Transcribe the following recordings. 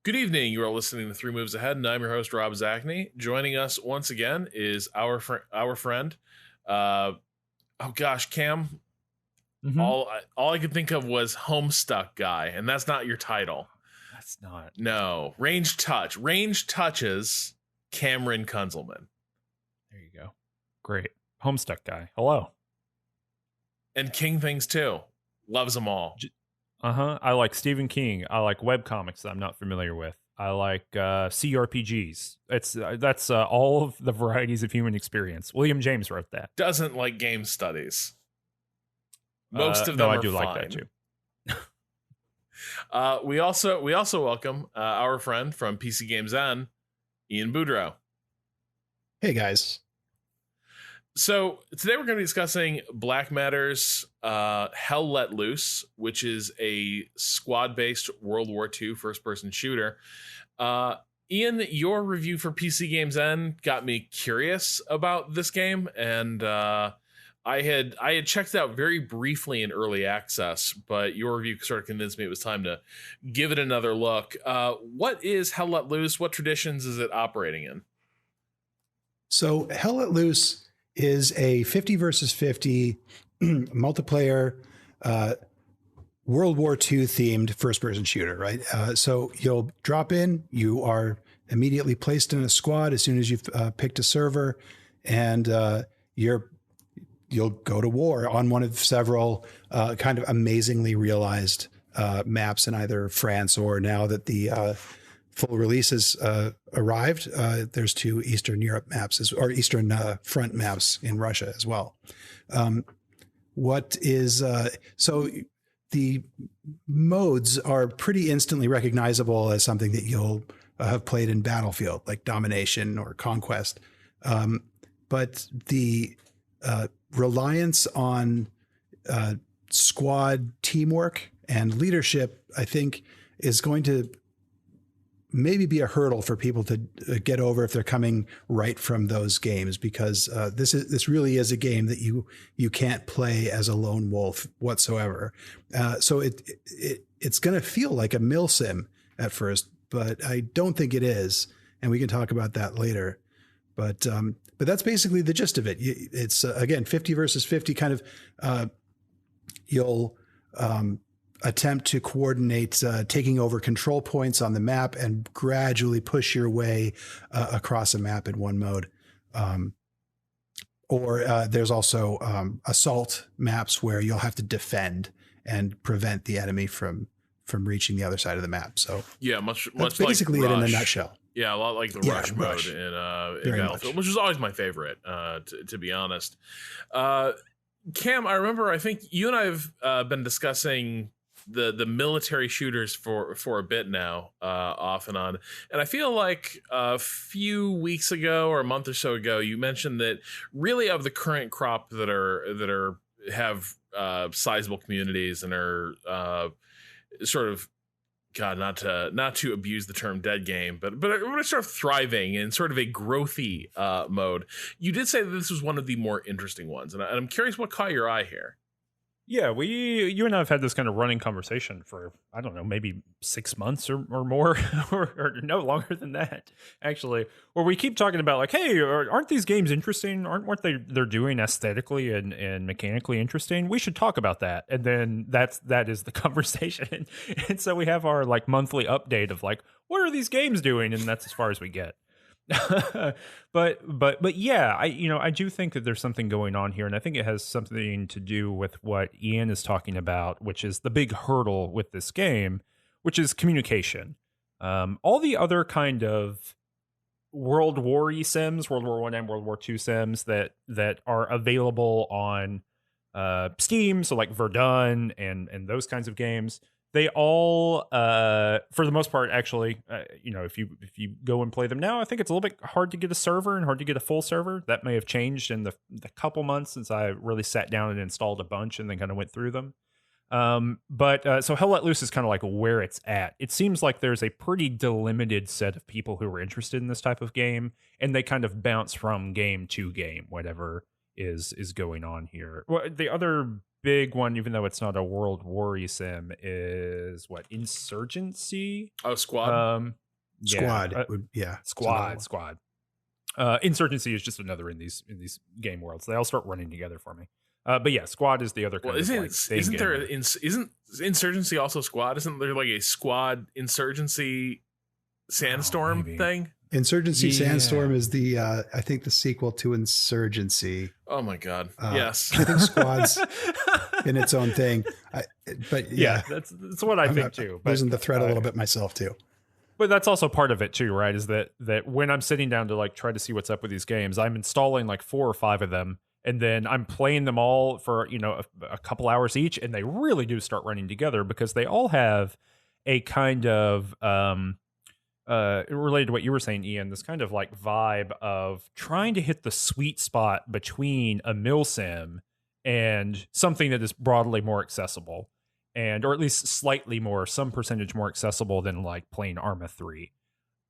Good evening. You are listening to Three Moves Ahead, and I'm your host, Rob Zachney. Joining us once again is our friend. Cam. Mm-hmm. All I could think of was Homestuck guy, and that's not your title. That's not. No, Range Touches, Cameron Kunzelman. There you go. Great. Homestuck guy. Hello. And King Things too. Loves them all. I like Stephen King. I like webcomics that I'm not familiar with. I like CRPGs. That's all of the varieties of human experience. William James wrote that. Doesn't like game studies. Most of them are fine. like that too. We also welcome our friend from PC Games N, Ian Boudreau. Hey guys. So today we're going to be discussing Black Matter's Hell Let Loose, which is a squad-based World War II first-person shooter. Ian, your review for PC Games N got me curious about this game, and I had checked it out very briefly in early access, but your review sort of convinced me it was time to give it another look. What is Hell Let Loose? What traditions is it operating in? So Hell Let Loose is a 50 versus 50 multiplayer World War II themed first person shooter, right? So you'll drop in, you are immediately placed in a squad as soon as you've picked a server, and you'll go to war on one of several kind of amazingly realized maps in either France, or now that the full release has arrived, there's 2 Eastern Europe maps or Eastern Front maps in Russia as well. So the modes are pretty instantly recognizable as something that you'll have played in Battlefield, like Domination or Conquest. But the reliance on squad teamwork and leadership, I think, is going to maybe be a hurdle for people to get over if they're coming right from those games, because this really is a game that you can't play as a lone wolf whatsoever. So it's going to feel like a milsim at first, but I don't think it is, and we can talk about that later. But that's basically the gist of it. It's again 50 versus 50 kind of. You'll attempt to coordinate taking over control points on the map and gradually push your way across a map in one mode. Or there's also assault maps where you'll have to defend and prevent the enemy from reaching the other side of the map. So yeah, much basically like it in a nutshell. Yeah, a lot like the Rush mode in Battlefield, which is always my favorite, to be honest. Cam, I remember, I think you and I have been discussing the military shooters for a bit now, off and on, and I feel like a few weeks ago or a month or so ago you mentioned that really of the current crop that have sizable communities and are sort of, God, not to abuse the term dead game, but sort of thriving in sort of a growthy mode. You did say that this was one of the more interesting ones, and I'm curious what caught your eye here. Yeah, you and I have had this kind of running conversation for, I don't know, maybe 6 months or more, or no longer than that, actually, where we keep talking about like, hey, aren't these games interesting? Aren't they're doing aesthetically and mechanically interesting? We should talk about that. And then that is the conversation. And so we have our like monthly update of like, what are these games doing? And that's as far as we get. but yeah, I do think that there's something going on here, and I think it has something to do with what Ian is talking about, which is the big hurdle with this game, which is communication. All the other kind of World War sims, World War I and World War II sims that are available on Steam, so like Verdun and those kinds of games, they all, for the most part, actually, if you go and play them now, I think it's a little bit hard to get a server and hard to get a full server. That may have changed in the couple months since I really sat down and installed a bunch and then kind of went through them. So Hell Let Loose is kind of like where it's at. It seems like there's a pretty delimited set of people who are interested in this type of game, and they kind of bounce from game to game, whatever is going on here. Well, the other big one, even though it's not a World War sim, is what, Insurgency? Oh, Squad. Squad. Squad. Insurgency is just another in these game worlds. They all start running together for me. But yeah, Squad is the other kind of isn't Insurgency also Squad? Isn't there like a Squad Insurgency Sandstorm thing? Insurgency Sandstorm is the I think the sequel to Insurgency. Oh my god. Yes. I think Squad's in its own thing. But yeah, that's what I think too. But, losing the thread a little bit myself too. But that's also part of it too, right? Is that when I'm sitting down to like try to see what's up with these games, I'm installing like 4 or 5 of them, and then I'm playing them all for a couple hours each, and they really do start running together because they all have a kind of related to what you were saying, Ian, this kind of like vibe of trying to hit the sweet spot between a milsim and something that is broadly more accessible. Or at least slightly more, some percentage more accessible than like playing Arma 3.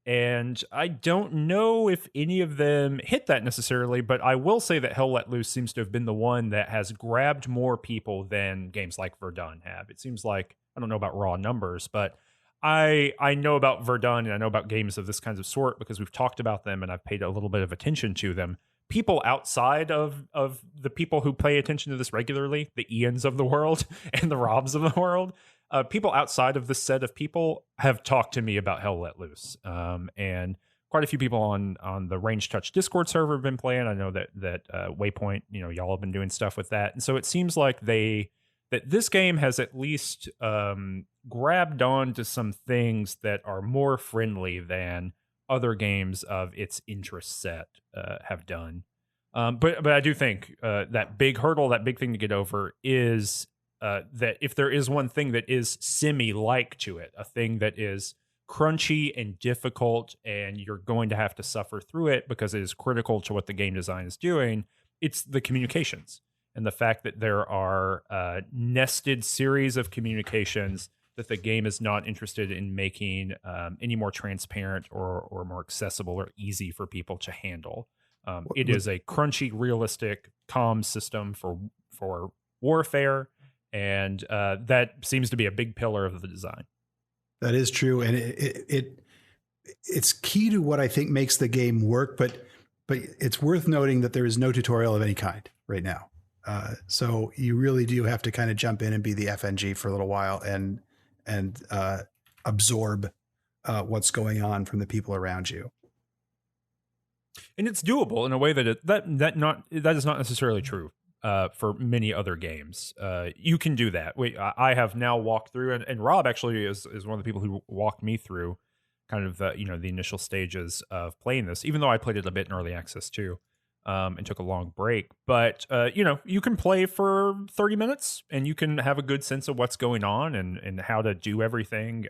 And I don't know if any of them hit that necessarily, but I will say that Hell Let Loose seems to have been the one that has grabbed more people than games like Verdun have. It seems like, I don't know about raw numbers, but I know about Verdun and I know about games of this kind of sort because we've talked about them and I've paid a little bit of attention to them. People outside of the people who pay attention to this regularly, the Ians of the world and the Robs of the world, people outside of this set of people have talked to me about Hell Let Loose. And quite a few people on the Range Touch Discord server have been playing. I know that Waypoint, y'all have been doing stuff with that. And so it seems like that this game has at least grabbed on to some things that are more friendly than other games of its interest set have done. But I do think that big hurdle, that big thing to get over is that if there is one thing that is semi-like to it, a thing that is crunchy and difficult and you're going to have to suffer through it because it is critical to what the game design is doing, it's the communications. And the fact that there are nested series of communications that the game is not interested in making any more transparent or more accessible or easy for people to handle. It is a crunchy, realistic comm system for warfare, and that seems to be a big pillar of the design. That is true, and it's key to what I think makes the game work. But it's worth noting that there is no tutorial of any kind right now. So you really do have to kind of jump in and be the FNG for a little while and absorb what's going on from the people around you. And it's doable in a way that that is not necessarily true for many other games. You can do that. I have now walked through, and Rob actually is one of the people who walked me through kind of the initial stages of playing this, even though I played it a bit in early access too. And took a long break. But, you can play for 30 minutes and you can have a good sense of what's going on and how to do everything.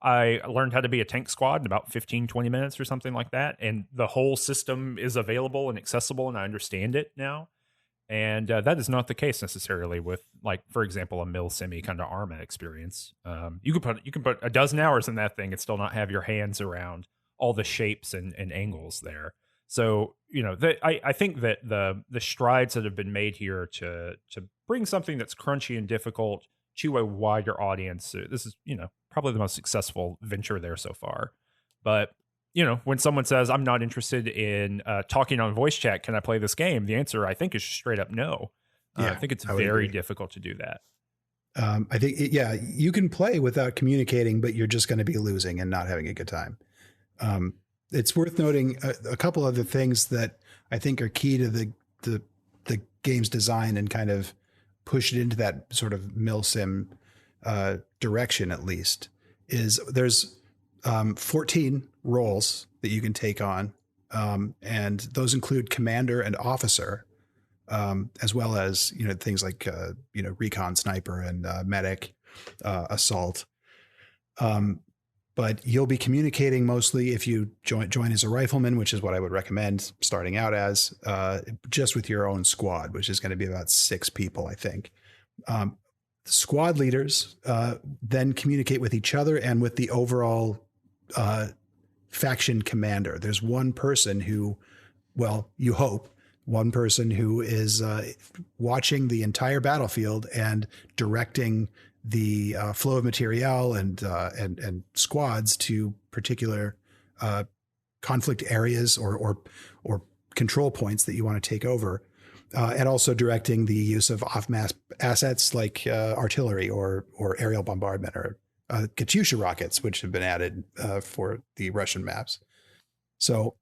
I learned how to be a tank squad in about 15, 20 minutes or something like that. And the whole system is available and accessible and I understand it now. And that is not the case necessarily with, like, for example, a milsim kind of Arma experience. You can put a dozen hours in that thing and still not have your hands around all the shapes and angles there. So, I think that the strides that have been made here to bring something that's crunchy and difficult to a wider audience, this is, probably the most successful venture there so far. But, when someone says, I'm not interested in talking on voice chat, can I play this game? The answer, I think, is straight up no. I think it's very difficult to do that. I think, you can play without communicating, but you're just going to be losing and not having a good time. It's worth noting a couple other things that I think are key to the game's design and kind of push it into that sort of milsim direction. At least is there's 14 roles that you can take on, and those include commander and officer, as well as things like recon, sniper, and medic, assault. But you'll be communicating mostly if you join as a rifleman, which is what I would recommend starting out as, just with your own squad, which is going to be about 6 people, I think. Squad leaders then communicate with each other and with the overall faction commander. There's one person who, well, you hope, one person who is watching the entire battlefield and directing the flow of material and squads to particular conflict areas or control points that you want to take over, and also directing the use of off-mass assets like artillery or aerial bombardment or Katyusha rockets, which have been added for the Russian maps. So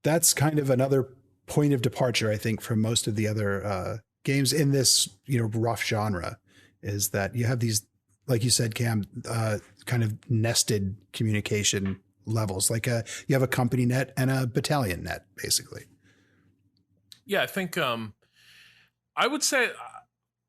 that's kind of another point of departure, I think, from most of the other games in this, rough genre, is that you have these, like you said, Cam, kind of nested communication levels. Like you have a company net and a battalion net, basically. Yeah, I think I would say,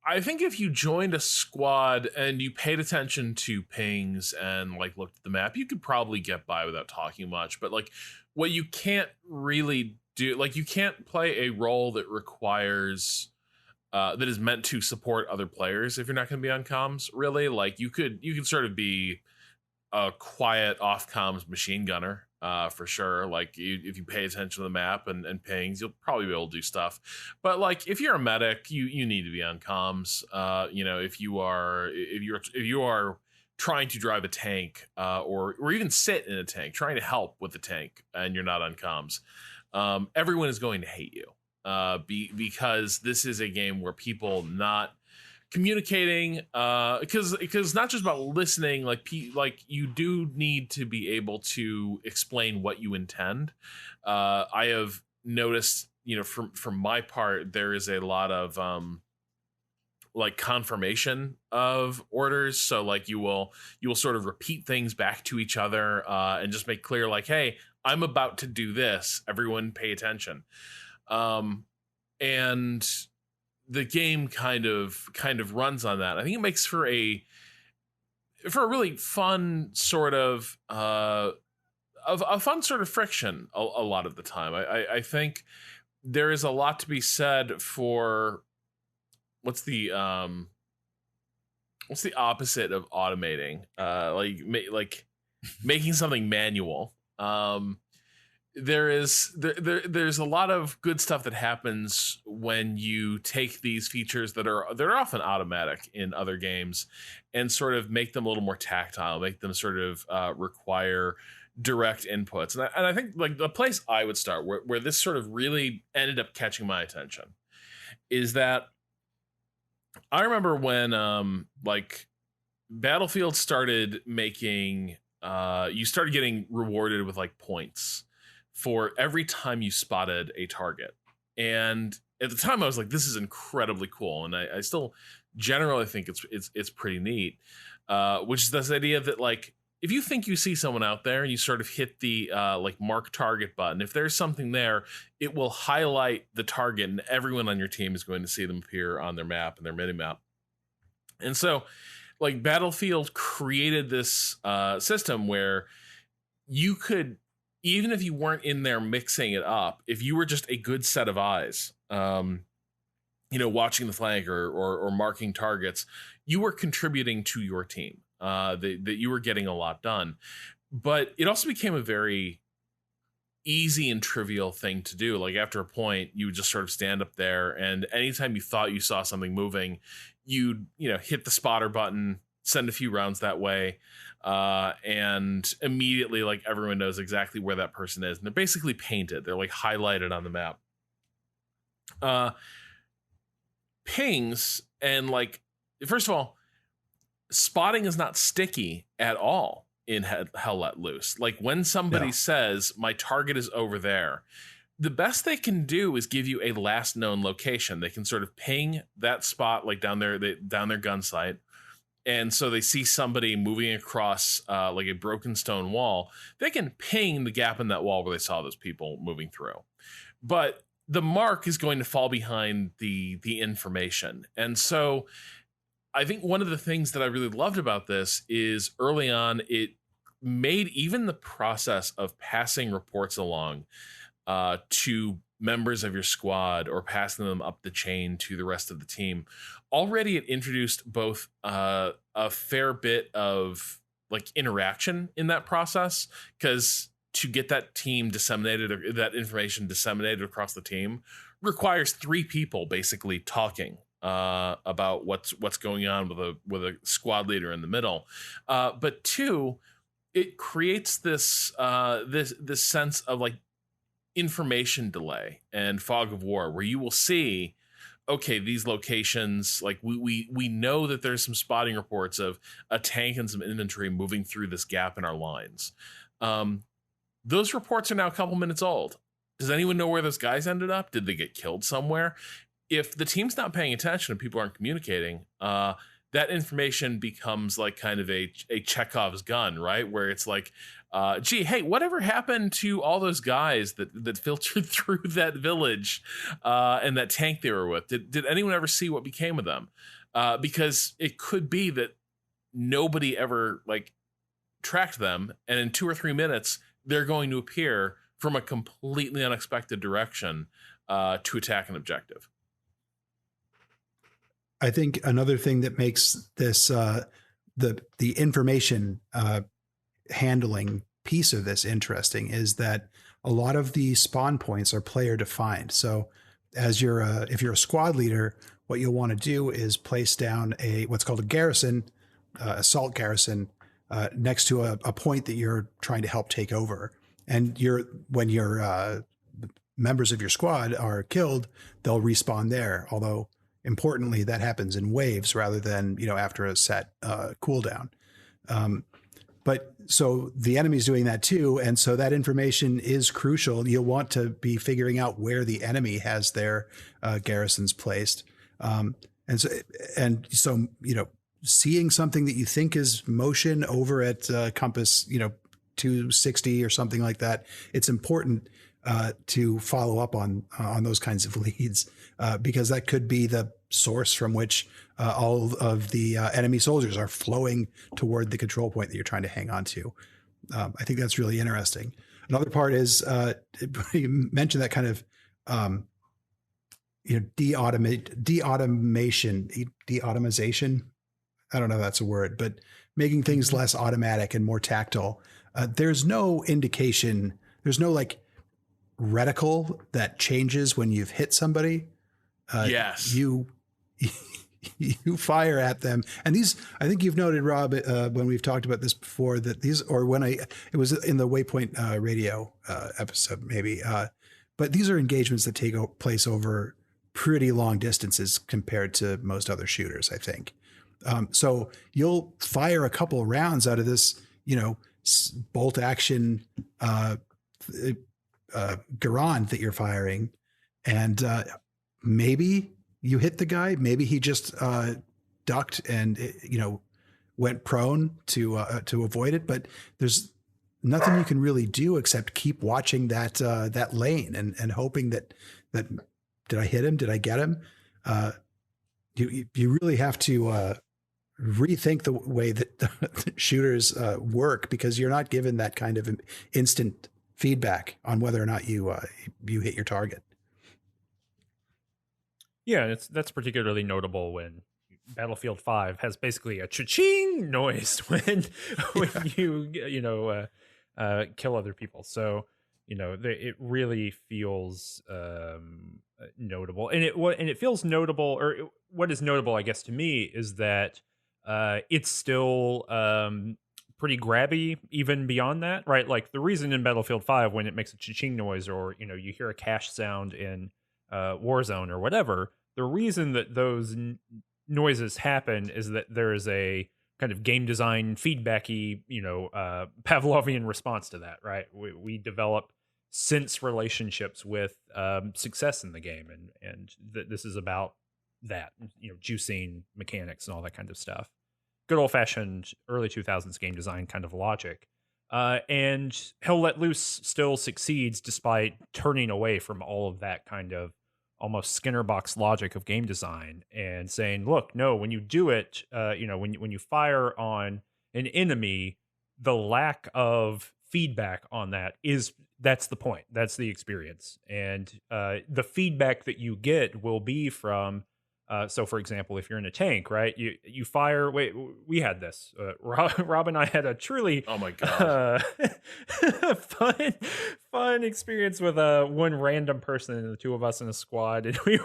I think if you joined a squad and you paid attention to pings and like looked at the map, you could probably get by without talking much. But like what you can't really do, like you can't play a role that requires that is meant to support other players if you're not going to be on comms, really. Like you could sort of be a quiet off comms machine gunner for sure. Like if you pay attention to the map and pings, you'll probably be able to do stuff. But like if you're a medic, you need to be on comms. If you are trying to drive a tank or even sit in a tank, trying to help with the tank, and you're not on comms, everyone is going to hate you. Because this is a game where people not communicating, because it's not just about listening. Like you do need to be able to explain what you intend. I have noticed, from my part, there is a lot of like confirmation of orders. So like you will sort of repeat things back to each other and just make clear, like, hey, I'm about to do this. Everyone pay attention. And the game kind of runs on that. I think it makes for a really fun sort of a fun sort of friction a lot of the time. I think there is a lot to be said for what's the opposite of automating, like making something manual. There's a lot of good stuff that happens when you take these features that are often automatic in other games and sort of make them a little more tactile, make them sort of require direct inputs. And I think like the place I would start where this sort of really ended up catching my attention is that I remember when like Battlefield started making you started getting rewarded with like points for every time you spotted a target. And at the time I was like, this is incredibly cool. And I still generally think it's pretty neat. Which is this idea that like, if you think you see someone out there and you sort of hit the like mark target button, if there's something there, it will highlight the target and everyone on your team is going to see them appear on their map and their mini map. And so like Battlefield created this system where you could, even if you weren't in there mixing it up, if you were just a good set of eyes, watching the flank or marking targets, you were contributing to your team, that you were getting a lot done. But it also became a very easy and trivial thing to do. Like after a point, you would just sort of stand up there, and anytime you thought you saw something moving, you'd hit the spotter button, send a few rounds that way. And immediately like everyone knows exactly where that person is, and they're basically painted, they're like highlighted on the map. Pings, and like, first of all, spotting is not sticky at all in Hell Let Loose. Like when somebody says my target is over there, the best they can do is give you a last known location. They can sort of ping that spot like down their gun sight. And so they see somebody moving across like a broken stone wall. They can ping the gap in that wall where they saw those people moving through. But the mark is going to fall behind the information. And so I think one of the things that I really loved about this is early on, it made even the process of passing reports along to members of your squad or passing them up the chain to the rest of the team. Already it introduced both a fair bit of like interaction in that process, because to get that team disseminated, or that information disseminated across the team, requires 3 people basically talking about what's going on with a squad leader in the middle. But 2, it creates this sense of like information delay and fog of war, where you will see, okay, these locations, like we know that there's some spotting reports of a tank and some infantry moving through this gap in our lines. Those reports are now a couple minutes old. Does anyone know where those guys ended up? Did they get killed somewhere? If the team's not paying attention and people aren't communicating, that information becomes like kind of a Chekhov's gun, right? Where it's like, gee, hey, whatever happened to all those guys that filtered through that village and that tank they were with? Did anyone ever see what became of them? Because it could be that nobody ever like tracked them, and in 2 or 3 minutes, they're going to appear from a completely unexpected direction to attack an objective. I think another thing that makes this the information handling piece of this interesting is that a lot of the spawn points are player defined. So as if you're a squad leader, what you'll want to do is place down what's called a garrison, assault garrison, next to a point that you're trying to help take over. And when your members of your squad are killed, they'll respawn there. Although importantly, that happens in waves rather than, after a set cooldown. But so the enemy's doing that too. And so that information is crucial. You'll want to be figuring out where the enemy has their garrisons placed. And so, seeing something that you think is motion over at compass, 260 or something like that, it's important to follow up on those kinds of leads because that could be the source from which all of the enemy soldiers are flowing toward the control point that you're trying to hang on to. I think that's really interesting. Another part is you mentioned that kind of de-automation. I don't know if that's a word, but making things less automatic and more tactile. There's no indication. There's no like reticle that changes when you've hit somebody. Yes. You fire at them. And these, I think you've noted, Rob, when we've talked about this before, that these, or when it was in the Waypoint radio episode, maybe, but these are engagements that take place over pretty long distances compared to most other shooters, I think. So you'll fire a couple of rounds out of this, bolt action Garand that you're firing, and maybe you hit the guy. Maybe he just ducked and went prone to avoid it. But there's nothing you can really do except keep watching that lane and hoping that did I hit him? Did I get him? You really have to rethink the way that the shooters work, because you're not given that kind of instant feedback on whether or not you hit your target. Yeah, that's particularly notable when Battlefield 5 has basically a cha-ching noise when you kill other people. So it really feels notable, and it feels notable, or what is notable, I guess, to me is that it's still pretty grabby even beyond that, right? Like the reason in Battlefield 5 when it makes a cha-ching noise, or you hear a cash sound in Warzone or whatever, the reason that those noises happen is that there is a kind of game design feedbacky, Pavlovian response to that, right? We develop sense relationships with success in the game, and this is about that, juicing mechanics and all that kind of stuff. Good old fashioned early 2000s game design kind of logic. And Hell Let Loose still succeeds despite turning away from all of that kind of almost Skinner box logic of game design and saying, look, no, when you do it, when you fire on an enemy, the lack of feedback on that's the point. That's the experience. And the feedback that you get will be from, so for example, if you're in a tank, right, you fire, we had this, Rob and I had a truly, oh my God, fun experience with one random person and the two of us in a squad, and we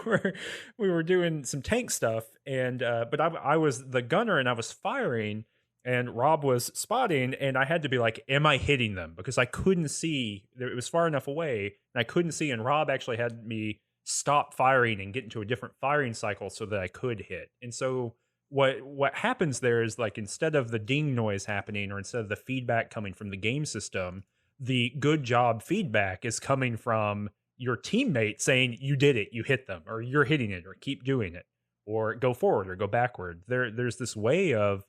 were doing some tank stuff, and but I was the gunner and I was firing, and Rob was spotting, and I had to be like, am I hitting them? Because I couldn't see. It was far enough away, and I couldn't see, and Rob actually had me stop firing and get into a different firing cycle so that I could hit. And so what happens there is, like, instead of the ding noise happening, or instead of the feedback coming from the game system, the good job feedback is coming from your teammate saying you did it, you hit them, or you're hitting it, or keep doing it, or go forward or go backward. There's this way of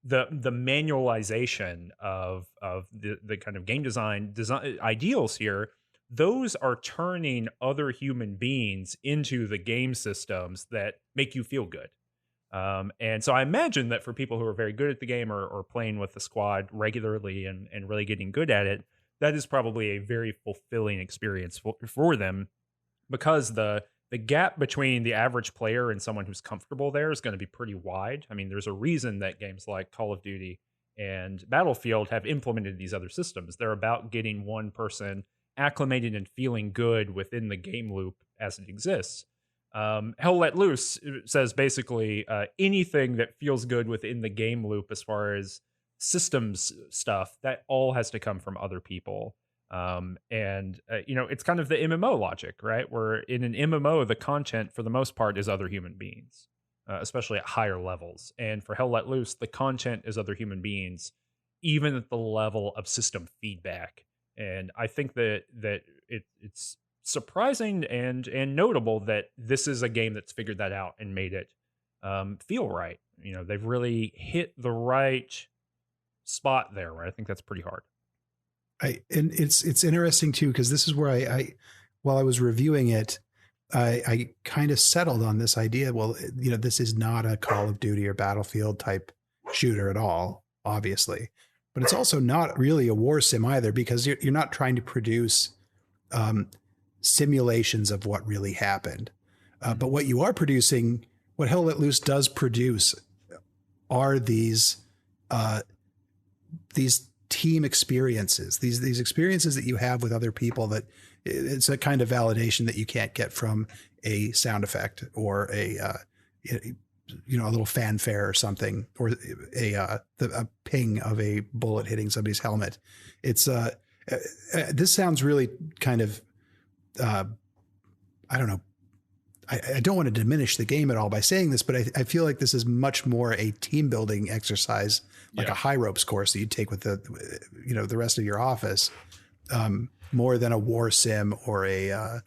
the manualization of the kind of game design ideals here. Those are turning other human beings into the game systems that make you feel good. And so I imagine that for people who are very good at the game, or playing with the squad regularly and really getting good at it, that is probably a very fulfilling experience for them, because the gap between the average player and someone who's comfortable there is going to be pretty wide. I mean, there's a reason that games like Call of Duty and Battlefield have implemented these other systems. They're about getting one person acclimated and feeling good within the game loop as it exists. Hell Let Loose says basically anything that feels good within the game loop as far as systems stuff, that all has to come from other people. It's kind of the MMO logic, right? Where in an MMO, the content for the most part is other human beings, especially at higher levels. And for Hell Let Loose, the content is other human beings, even at the level of system feedback. And I think that it's surprising and notable that this is a game that's figured that out and made it feel right. They've really hit the right spot there, right? I think that's pretty hard. And it's interesting too, because this is where I while I was reviewing it, I kind of settled on this idea. Well, this is not a Call of Duty or Battlefield type shooter at all, obviously, but it's also not really a war sim either, because you're not trying to produce simulations of what really happened. But what you are producing, what Hell Let Loose does produce, are these team experiences, these experiences that you have with other people, that it's a kind of validation that you can't get from a sound effect or a little fanfare or something, or a ping of a bullet hitting somebody's helmet. It's this sounds really kind of I don't know. I don't want to diminish the game at all by saying this, but I feel like this is much more a team building exercise, like a high ropes course that you take with the rest of your office, more than a war sim or an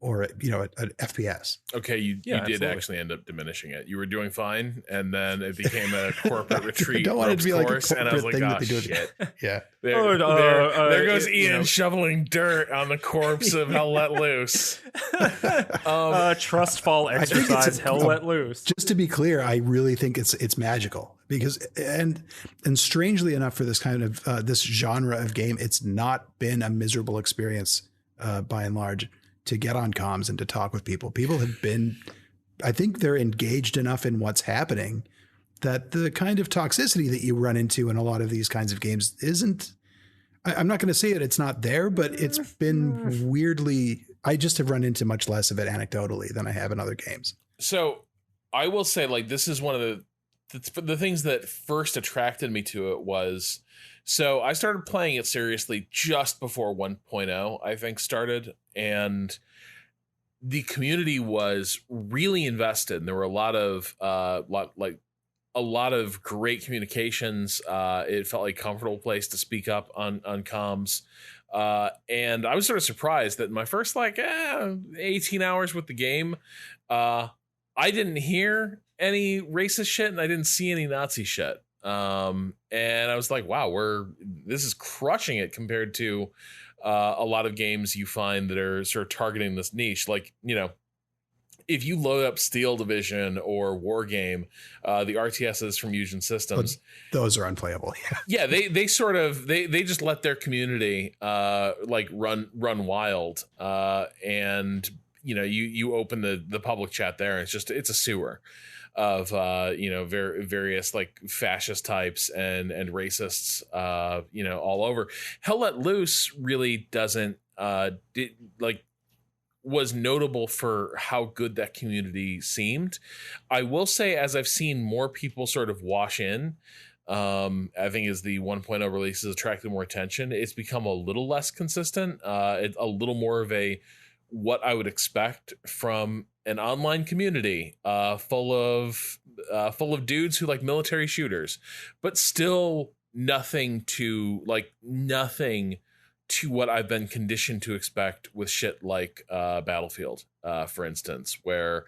FPS. Okay, you did actually end up diminishing it. You were doing fine, and then it became a corporate retreat. I don't want it to be like a corporate and I was like, oh, shit. Yeah. There goes Ian shoveling dirt on the corpse of Hell Let Loose. Trust fall exercise, Hell Let Loose. Just to be clear, I really think it's magical, because and strangely enough, for this kind of this genre of game, it's not been a miserable experience by and large to get on comms and to talk with people. People have been, I think they're engaged enough in what's happening that the kind of toxicity that you run into in a lot of these kinds of games isn't, I'm not going to say it's not there, but it's been weirdly, I just have run into much less of it anecdotally than I have in other games. So I will say, like, this is one of the things that first attracted me to it was, so I started playing it seriously just before 1.0, I think, started, and the community was really invested. And there were a lot of great communications. It felt like a comfortable place to speak up on comms. And I was sort of surprised that in my first 18 hours with the game, I didn't hear any racist shit and I didn't see any Nazi shit. And I was like, wow, this is crushing it compared to a lot of games you find that are sort of targeting this niche. Like, if you load up Steel Division or War Game, the RTSs from Fusion Systems, but those are unplayable. Yeah, they sort of they just let their community run wild, and you open the public chat there, and it's a sewer of various like fascist types and racists all over. Hell Let Loose really doesn't was notable for how good that community seemed. I will say, as I've seen more people sort of wash in, I think as the 1.0 releases attracted more attention, it's become a little less consistent. It's a little more of a what I would expect from an online community full of dudes who like military shooters, but still nothing to what I've been conditioned to expect with shit like Battlefield, for instance, where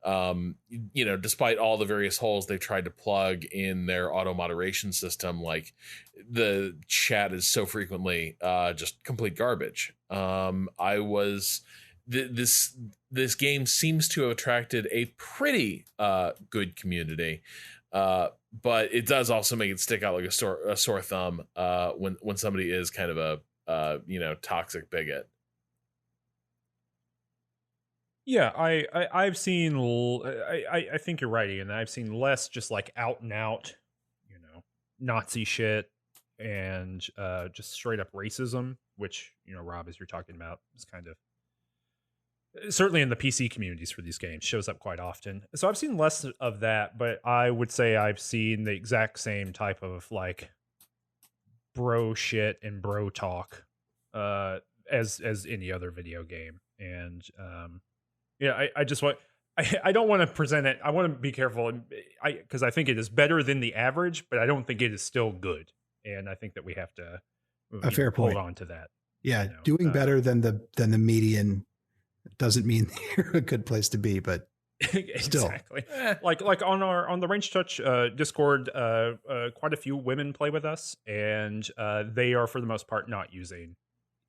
despite all the various holes they've tried to plug in their auto moderation system, like the chat is so frequently just complete garbage. This game seems to have attracted a pretty good community, but it does also make it stick out like a sore thumb when somebody is kind of a toxic bigot. Yeah, I've seen. I think you're right, Ian. I've seen less just like out and out, Nazi shit and just straight up racism, which Rob, as you're talking about, is kind of certainly in the PC communities for these games shows up quite often. So I've seen less of that, but I would say I've seen the exact same type of like bro shit and bro talk as any other video game. And I just want I don't want to present it. I want to be careful, because I think it is better than the average, but I don't think it is still good. And I think that we have to hold on to that. Yeah, doing better than the median doesn't mean you're a good place to be, but still. Exactly. Like on the Range Touch Discord, quite a few women play with us, and they are for the most part not using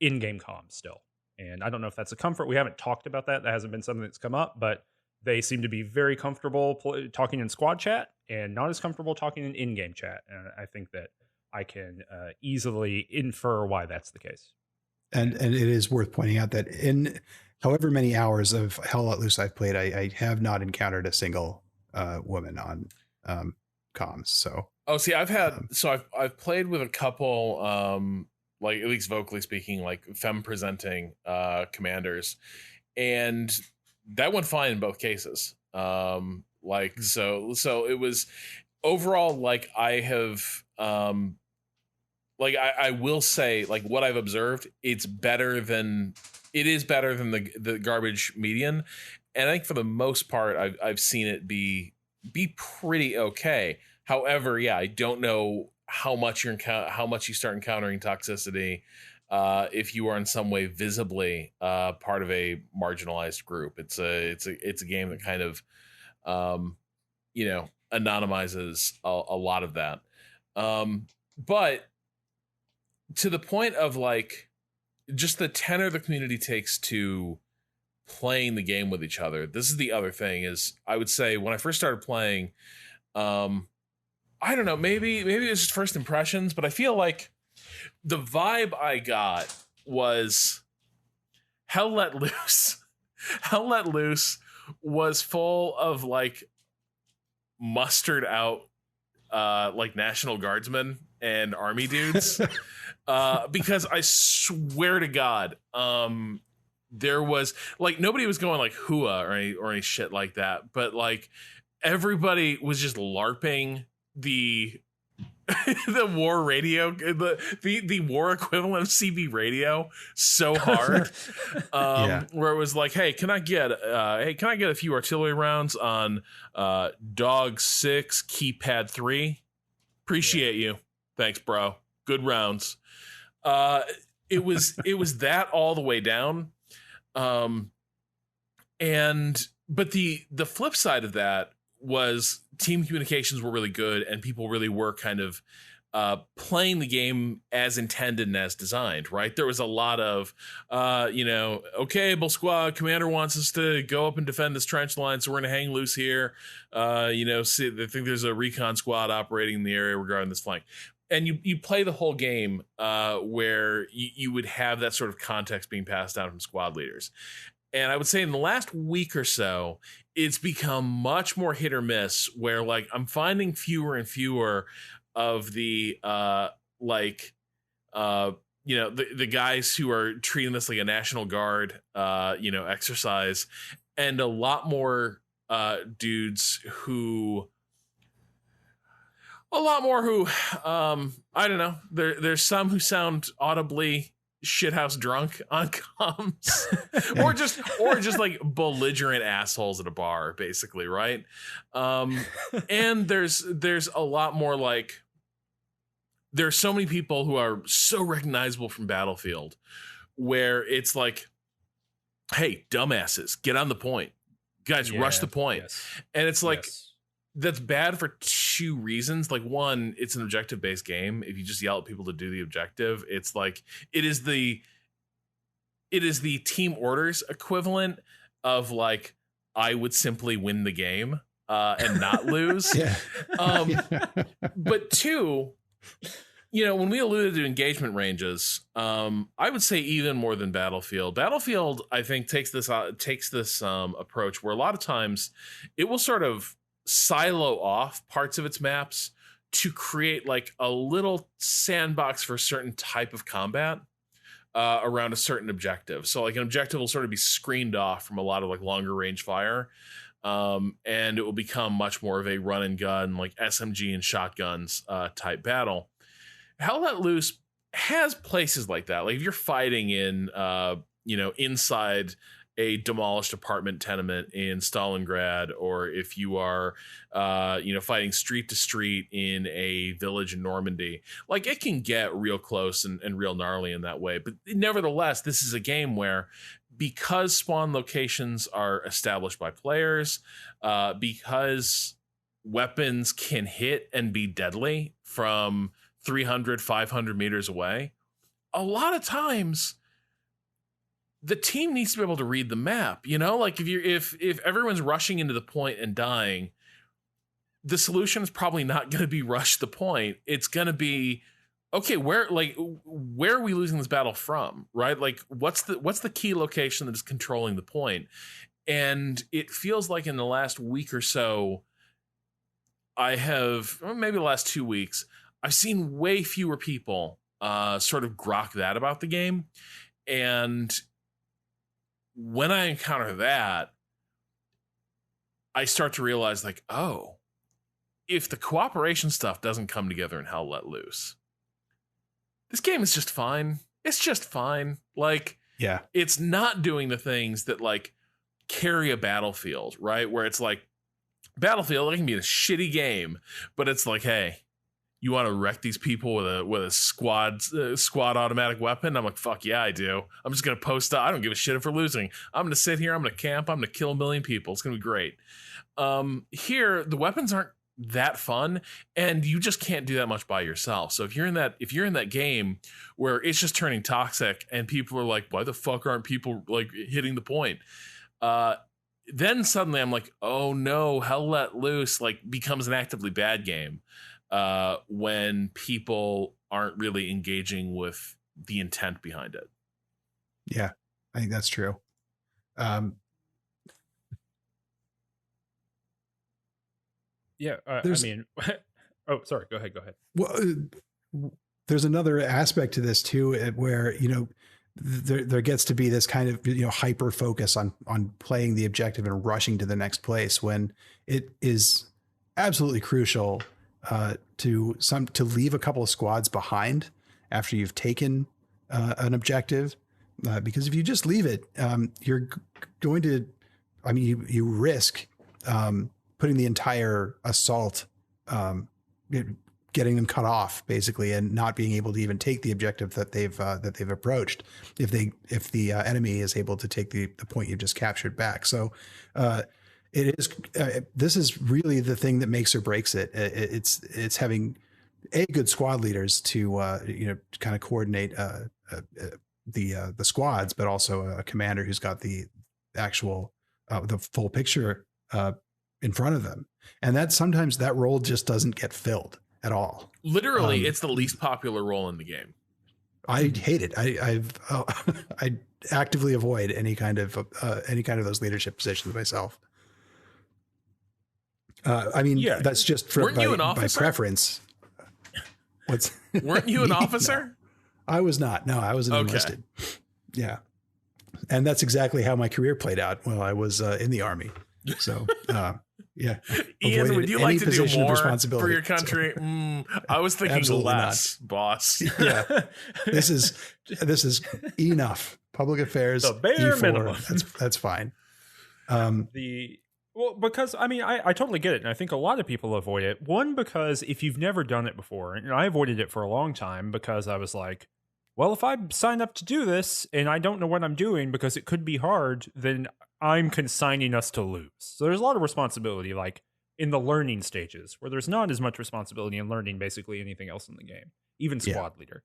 in-game comms still. And I don't know if that's a comfort. We haven't talked about that. That hasn't been something that's come up, but they seem to be very comfortable talking in squad chat and not as comfortable talking in in-game chat. And I think that I can easily infer why that's the case. And it is worth pointing out that in however many hours of Hell Let Loose I've played, I have not encountered a single woman on comms. So I've played with a couple, like at least vocally speaking, like femme presenting commanders, and that went fine in both cases. So it was overall, like I have I will say, like, what I've observed, it is better than the garbage median, and I think for the most part I've seen it be pretty okay. However, I don't know how much you start encountering toxicity if you are in some way visibly part of a marginalized group. It's a game that kind of anonymizes a lot of that, but to the point of like just the tenor the community takes to playing the game with each other. This is the other thing, is I would say when I first started playing, I don't know, maybe it's just first impressions, but I feel like the vibe I got was Hell Let Loose. Hell Let Loose was full of like mustered out like National Guardsmen and army dudes. Because I swear to God, there was like nobody was going like hooah or any shit like that, but like everybody was just LARPing the war radio, the war equivalent of CB radio so hard, where it was like, hey, can I get a few artillery rounds on Dog 6 keypad 3? Appreciate you, thanks, bro. Good rounds. It was that all the way down, but the flip side of that was team communications were really good, and people really were kind of playing the game as intended and as designed, right? There was a lot of okay, Bull Squad commander wants us to go up and defend this trench line, so we're gonna hang loose here. See, they think there's a recon squad operating in the area regarding this flank. And you play the whole game where you would have that sort of context being passed down from squad leaders. And I would say in the last week or so, it's become much more hit or miss, where like I'm finding fewer and fewer of the the guys who are treating this like a National Guard, exercise, and a lot more dudes who, I don't know. There's some who sound audibly shithouse drunk on comms, or just like belligerent assholes at a bar, basically, right? And there's a lot more like, there's so many people who are so recognizable from Battlefield, where it's like, hey, dumbasses, get on the point, guys, rush the point. And it's like, that's bad for two reasons. Like, one, it's an objective based game. If you just yell at people to do the objective, it's like, it is the team orders equivalent of like, I would simply win the game and not lose. But two, when we alluded to engagement ranges, I would say even more than Battlefield, I think takes this approach where a lot of times it will sort of silo off parts of its maps to create like a little sandbox for a certain type of combat around a certain objective. So like an objective will sort of be screened off from a lot of like longer range fire, and it will become much more of a run and gun, like SMG and shotguns type battle. Hell Let Loose has places like that. Like if you're fighting in inside a demolished apartment tenement in Stalingrad, or if you are, fighting street to street in a village in Normandy, like it can get real close and real gnarly in that way. But nevertheless, this is a game where, because spawn locations are established by players, because weapons can hit and be deadly from 300, 500 meters away, a lot of times the team needs to be able to read the map. Like if everyone's rushing into the point and dying, the solution is probably not going to be rush the point. It's going to be, okay, where are we losing this battle from, right? Like what's the key location that is controlling the point? And it feels like in the last week or so, maybe the last 2 weeks, I've seen way fewer people sort of grok that about the game. And when I encounter that, I start to realize like, oh, if the cooperation stuff doesn't come together in Hell Let Loose, this game is just fine. It's just fine. Like, yeah, it's not doing the things that like carry a Battlefield, right? Where it's like, Battlefield, it can be a shitty game, but it's like, hey, you want to wreck these people with a squad automatic weapon? I'm like, fuck yeah, I do. I'm just gonna post up. I don't give a shit if we're losing. I'm gonna sit here. I'm gonna camp. I'm gonna kill a million people. It's gonna be great. Here, the weapons aren't that fun, and you just can't do that much by yourself. So if you're in that game where it's just turning toxic, and people are like, why the fuck aren't people like hitting the point? Then suddenly I'm like, oh no, Hell Let Loose like becomes an actively bad game. When people aren't really engaging with the intent behind it. Yeah, I think that's true. Oh, sorry. Go ahead. Well, there's another aspect to this too, where, there gets to be this kind of, hyper focus on playing the objective and rushing to the next place, when it is absolutely crucial to leave a couple of squads behind after you've taken an objective, because if you just leave it, you're going to, you risk putting the entire assault, getting them cut off basically, and not being able to even take the objective that they've approached if the enemy is able to take the point you've just captured back. So this is really the thing that makes or breaks it. It's having good squad leaders to kind of coordinate the squads, but also a commander who's got the actual the full picture in front of them, and that sometimes that role just doesn't get filled at all. Literally, it's the least popular role in the game. I hate it. I actively avoid any kind of those leadership positions myself. That's just by preference. Weren't you an officer? I was not. No, I wasn't enlisted. Yeah. And that's exactly how my career played out while I was in the Army. So, yeah. Ian, would you like to do more for your country? So, I was thinking less, boss. Yeah. This is enough. Public affairs. The bare E4, minimum. That's fine. Because I mean, I totally get it. And I think a lot of people avoid it. One, because if you've never done it before, and I avoided it for a long time because I was like, well, if I sign up to do this and I don't know what I'm doing because it could be hard, then I'm consigning us to lose. So there's a lot of responsibility, like in the learning stages, where there's not as much responsibility in learning basically anything else in the game, even squad leader.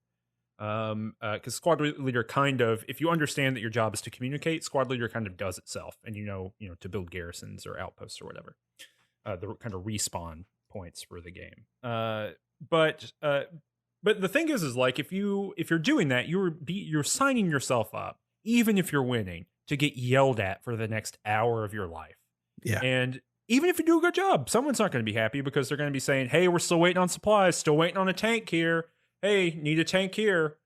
Because squad leader kind of, if you understand that your job is to communicate, squad leader kind of does itself, and you know to build garrisons or outposts or whatever, the kind of respawn points for the game. But the thing is like if you're doing that, you're signing yourself up, even if you're winning, to get yelled at for the next hour of your life. Yeah. And even if you do a good job, someone's not going to be happy because they're going to be saying, hey, we're still waiting on supplies, still waiting on a tank here. Hey, need a tank here.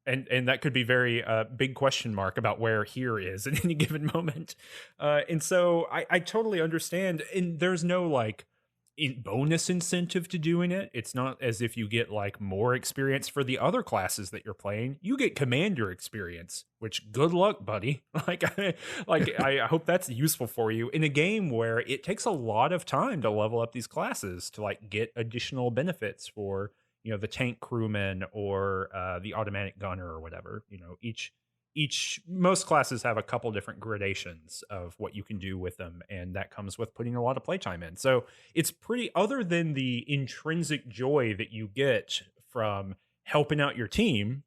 And that could be very big question mark about where here is at any given moment. And so I totally understand. And there's no like bonus incentive to doing it. It's not as if you get like more experience for the other classes that you're playing. You get commander experience, which good luck, buddy. I hope that's useful for you in a game where it takes a lot of time to level up these classes to like get additional benefits for, the tank crewman or the automatic gunner or whatever. Most classes have a couple different gradations of what you can do with them, and that comes with putting a lot of playtime in. So it's pretty, other than the intrinsic joy that you get from helping out your team,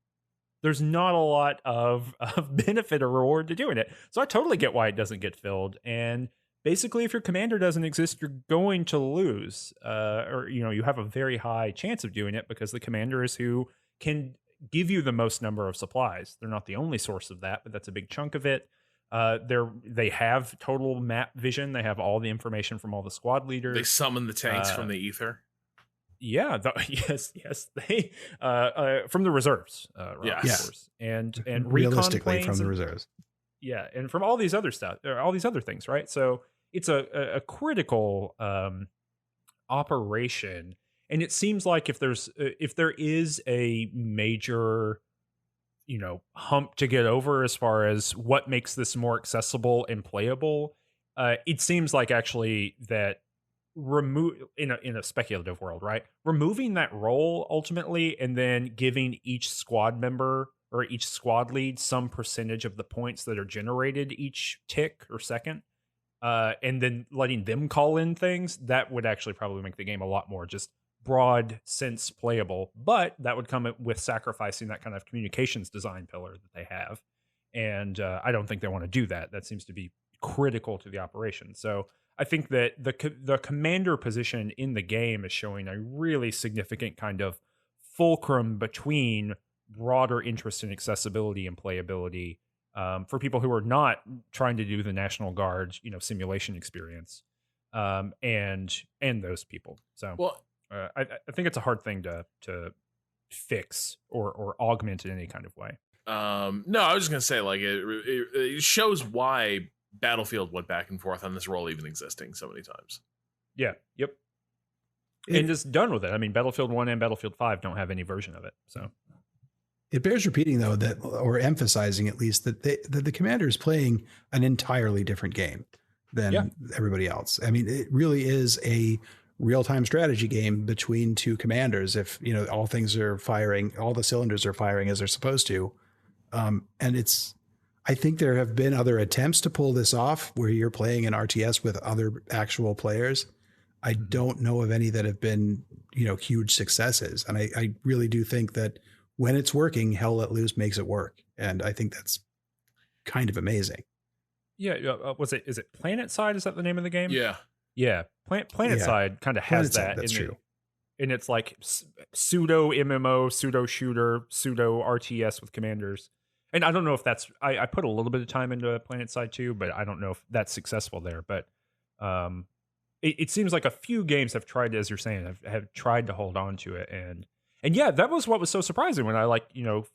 there's not a lot of benefit or reward to doing it. So I totally get why it doesn't get filled. And basically, if your commander doesn't exist, you're going to lose, or you have a very high chance of doing it because the commander is who can give you the most number of supplies. They're not the only source of that, but that's a big chunk of it. They have total map vision. They have all the information from all the squad leaders. They summon the tanks from the ether. Yeah, yes, they from the reserves. Yes. Of course. And realistically from the reserves. Yeah, and from all these other stuff, or all these other things, right? So it's a critical operation. And it seems like if there is a major, hump to get over as far as what makes this more accessible and playable, it seems like actually that in a speculative world, right? Removing that role ultimately, and then giving each squad member or each squad lead some percentage of the points that are generated each tick or second, and then letting them call in things, that would actually probably make the game a lot more just broad sense playable, but that would come with sacrificing that kind of communications design pillar that they have. And I don't think they want to do that. That seems to be critical to the operation. So I think that the commander position in the game is showing a really significant kind of fulcrum between broader interest in accessibility and playability for people who are not trying to do the National Guard, simulation experience, and those people. So, well, I think it's a hard thing to fix or augment in any kind of way. No, I was just gonna say, like, it shows why Battlefield went back and forth on this role even existing so many times. Yeah. Yep. And just done with it. I mean, Battlefield 1 and Battlefield 5 don't have any version of it. So it bears repeating, though, that, or emphasizing at least, that the commander is playing an entirely different game than everybody else. I mean, it really is a real-time strategy game between two commanders. If all things are firing, all the cylinders are firing as they're supposed to, and I think there have been other attempts to pull this off where you're playing an RTS with other actual players. I don't know of any that have been huge successes, and I really do think that when it's working, Hell Let Loose makes it work, and I think that's kind of amazing. Yeah, is it PlanetSide? Is that the name of the game? Yeah. PlanetSide kind of has that. That's true. And it's like pseudo MMO, pseudo shooter, pseudo RTS with commanders. And I don't know if that's, I put a little bit of time into PlanetSide too, but I don't know if that's successful there. But it seems like a few games have tried, as you're saying, have tried to hold on to it. And And yeah, that was what was so surprising when I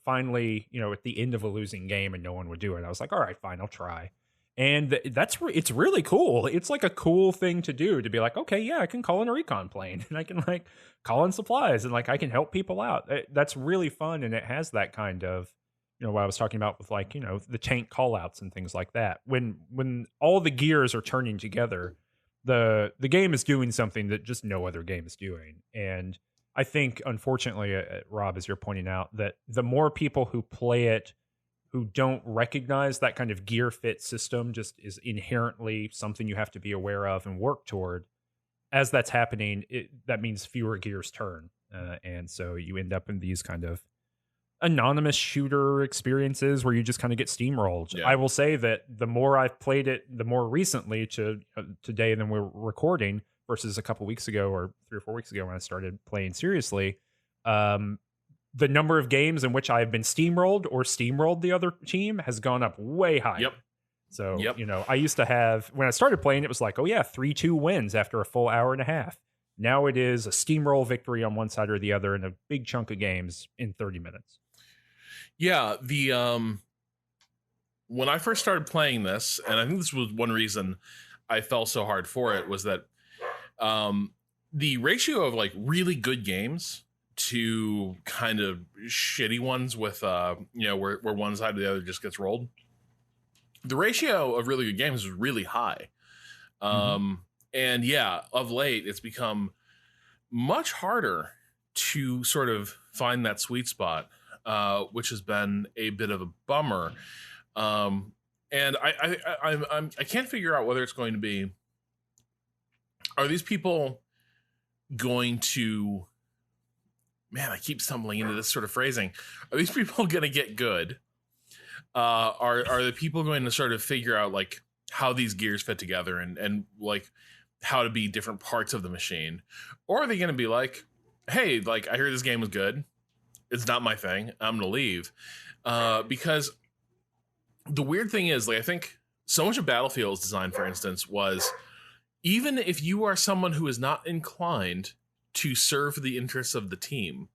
finally, at the end of a losing game and no one would do it. I was like, all right, fine, I'll try. And it's really cool. It's like a cool thing to do, to be like, okay, yeah, I can call in a recon plane and I can like call in supplies and like I can help people out. That's really fun. And it has that kind of, what I was talking about with like, the tank call outs and things like that. When all the gears are turning together, the game is doing something that just no other game is doing. And I think, unfortunately, Rob, as you're pointing out, that the more people who play it who don't recognize that kind of gear fit system just is inherently something you have to be aware of and work toward. As that's happening, that means fewer gears turn. And so you end up in these kind of anonymous shooter experiences where you just kind of get steamrolled. Yeah. I will say that the more I've played it, the more recently to today than we're recording versus a couple weeks ago or 3 or 4 weeks ago when I started playing seriously, the number of games in which I've been steamrolled or steamrolled the other team has gone up way higher. Yep. So, I used to have, when I started playing, it was like, oh yeah, 3-2 wins after a full hour and a half. Now it is a steamroll victory on one side or the other in a big chunk of games in 30 minutes. Yeah. When I first started playing this, and I think this was one reason I fell so hard for it, was that the ratio of like really good games to kind of shitty ones with where one side or the other just gets rolled, the ratio of really good games is really high. And yeah, of late it's become much harder to sort of find that sweet spot, which has been a bit of a bummer. And I can't figure out whether it's going to be, are these people going to, man, I keep stumbling into this sort of phrasing. Are these people going to get good? Are the people going to sort of figure out like how these gears fit together and like how to be different parts of the machine? Or are they going to be like, hey, like I hear this game was good. It's not my thing. I'm going to leave. Because the weird thing is, like, I think so much of Battlefield's design, for instance, was even if you are someone who is not inclined to serve the interests of the team,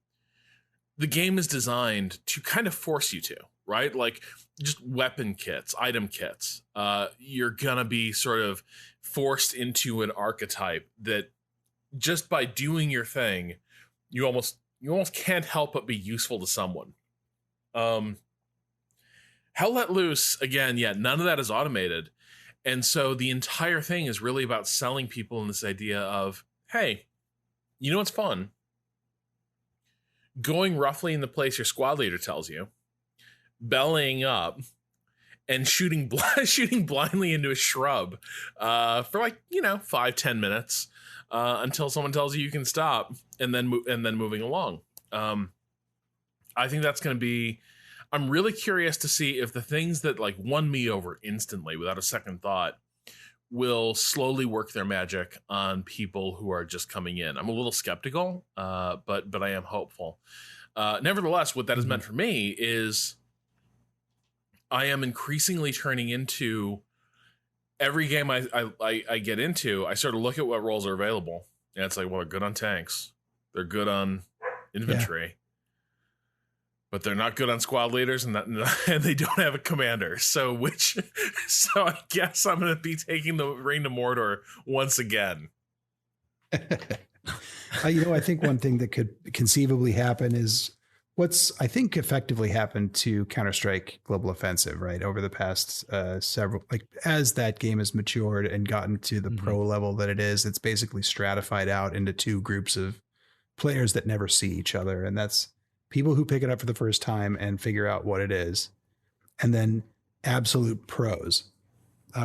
the game is designed to kind of force you to, right? Like just weapon kits, item kits. You're gonna be sort of forced into an archetype that just by doing your thing, you almost can't help but be useful to someone. Hell Let Loose, again, yeah, none of that is automated. And so the entire thing is really about selling people in this idea of, hey, you know what's fun? Going roughly in the place your squad leader tells you, bellying up, and shooting blindly into a shrub for like 5-10 minutes until someone tells you can stop, and then moving along. I think that's going to be. I'm really curious to see if the things that like won me over instantly without a second thought will slowly work their magic on people who are just coming in. I'm a little skeptical, but I am hopeful. Nevertheless, what that has meant for me is I am increasingly turning into every game I get into. I sort of look at what roles are available, and it's like, well, they're good on tanks, they're good on infantry, but they're not good on squad leaders, and they don't have a commander. So I guess I'm going to be taking the Ring to Mordor once again. I think one thing that could conceivably happen is what's, I think, effectively happened to Counter-Strike Global Offensive, right? Over the past several, like as that game has matured and gotten to the pro level that it is, it's basically stratified out into two groups of players that never see each other. And that's people who pick it up for the first time and figure out what it is, and then absolute pros,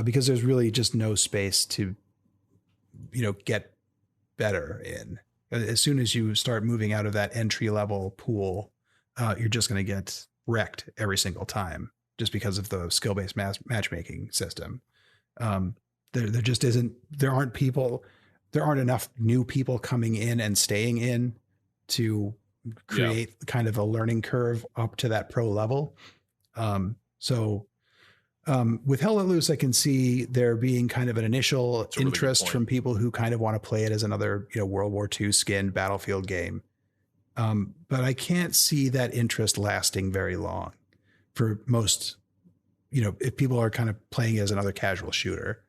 because there's really just no space to, get better in. As soon as you start moving out of that entry level pool, you're just going to get wrecked every single time just because of the skill-based matchmaking system. There just isn't, there aren't enough new people coming in and staying in to create kind of a learning curve up to that pro level. With Hell Let Loose, I can see there being kind of an initial interest from people who kind of want to play it as another, World War II skin Battlefield game. But I can't see that interest lasting very long for most, if people are kind of playing as another casual shooter.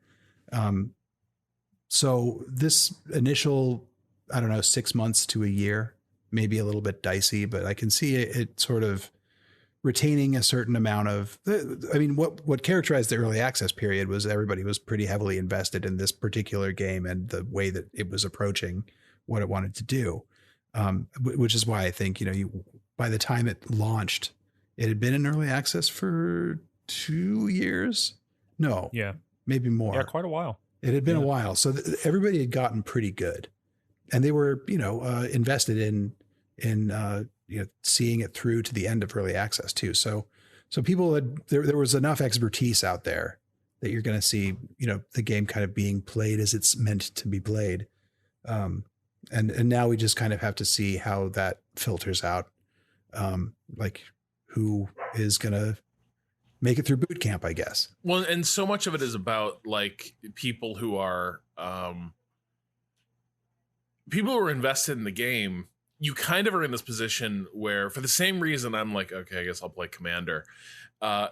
So this initial, 6 months to a year, maybe a little bit dicey, but I can see it sort of retaining a certain amount of, what characterized the early access period was everybody was pretty heavily invested in this particular game and the way that it was approaching what it wanted to do. Which is why I think, by the time it launched, it had been in early access for 2 years. No. Yeah. Maybe more. Yeah, quite a while. It had been a while. So everybody had gotten pretty good, and they were, invested in seeing it through to the end of early access too. So people there was enough expertise out there that you're going to see, the game kind of being played as it's meant to be played. And now we just kind of have to see how that filters out. Like who is going to make it through boot camp, I guess. Well, and so much of it is about like people who are invested in the game. You kind of are in this position where, for the same reason I'm like, okay, I guess I'll play Commander.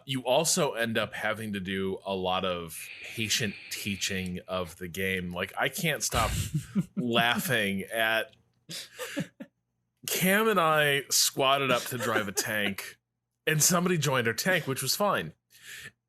You also end up having to do a lot of patient teaching of the game. Like, I can't stop laughing at Cam and I squatted up to drive a tank, and somebody joined our tank, which was fine.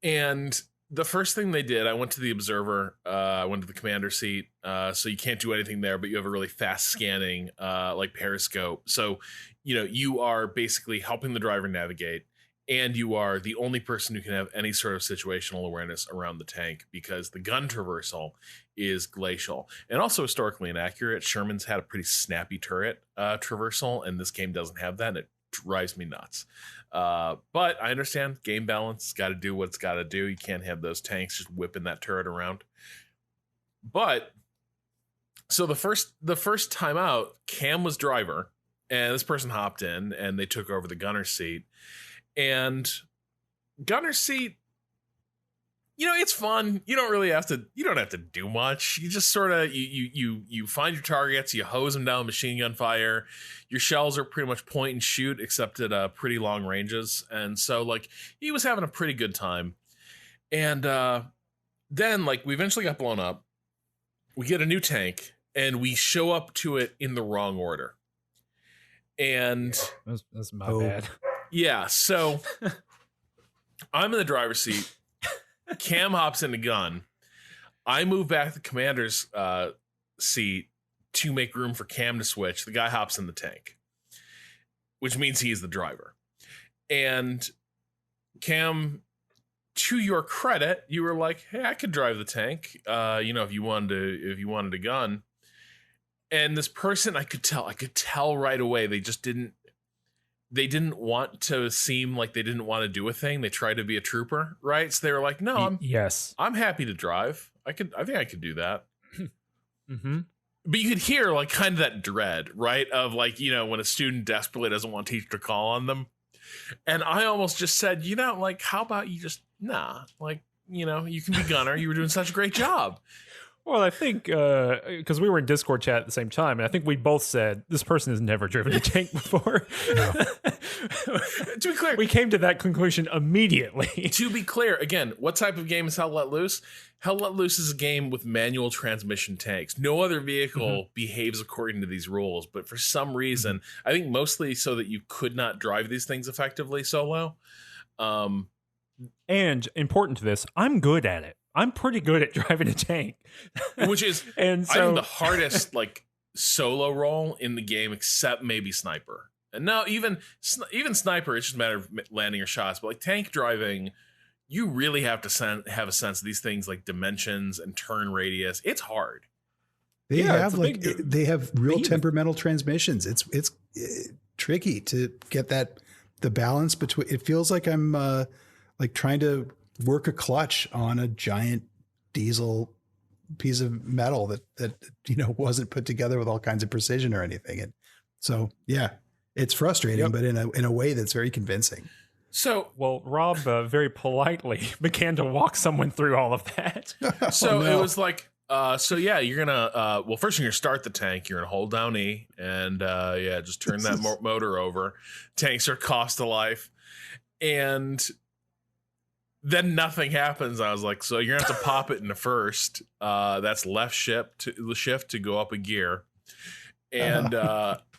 And the first thing they did, I went to the observer, I went to the commander seat. So you can't do anything there, but you have a really fast scanning, like periscope. So, you are basically helping the driver navigate, and you are the only person who can have any sort of situational awareness around the tank, because the gun traversal is glacial and also historically inaccurate. Sherman's had a pretty snappy turret traversal, and this game doesn't have that. And it drives me nuts. But I understand game balance, got to do what it's got to do. You can't have those tanks just whipping that turret around. But so the first time out, Cam was driver, and this person hopped in and they took over the gunner seat. And gunner seat, it's fun. You don't have to do much. You just sort of, you find your targets, you hose them down with machine gun fire. Your shells are pretty much point and shoot, except at pretty long ranges. And so like he was having a pretty good time. And then like we eventually got blown up. We get a new tank and we show up to it in the wrong order. And that's my bad. Yeah, so I'm in the driver's seat. Cam hops in the gun. I move back to the commander's seat to make room for Cam to switch. The guy hops in the tank, which means he is the driver. And Cam, to your credit, you were like, "Hey, I could drive the tank. If you wanted a gun." And this person, I could tell right away, they didn't want to seem like they didn't want to do a thing. They tried to be a trooper, right? So they were like, "No, I'm happy to drive. I think I could do that." Mm-hmm. But you could hear like kind of that dread, right? Of like, when a student desperately doesn't want a teacher to call on them. And I almost just said, like, how about you just, you can be gunner. You were doing such a great job. Well, I think because we were in Discord chat at the same time, and I think we both said this person has never driven a tank before. To be clear, we came to that conclusion immediately. To be clear, again, what type of game is Hell Let Loose? Hell Let Loose is a game with manual transmission tanks. No other vehicle behaves according to these rules, but for some reason, I think mostly so that you could not drive these things effectively solo. And important to this, I'm good at it. I'm pretty good at driving a tank, which is, and so, I think the hardest like solo role in the game, except maybe sniper. And now even sniper, it's just a matter of landing your shots. But like tank driving, you really have to have a sense of these things like dimensions and turn radius. It's hard. They have real temperamental transmissions. It's tricky to get the balance between. It feels like I'm like trying to work a clutch on a giant diesel piece of metal that wasn't put together with all kinds of precision or anything. And so, yeah, it's frustrating, but in a way that's very convincing. So, well, Rob very politely began to walk someone through all of that. So It was like, So yeah, you're gonna well, first you're gonna start the tank. You're gonna hold down E and just turn that motor over. Tanks are cost to life, and then nothing happens. I was like, so you're gonna have to pop it in the first. That's left shift to go up a gear, and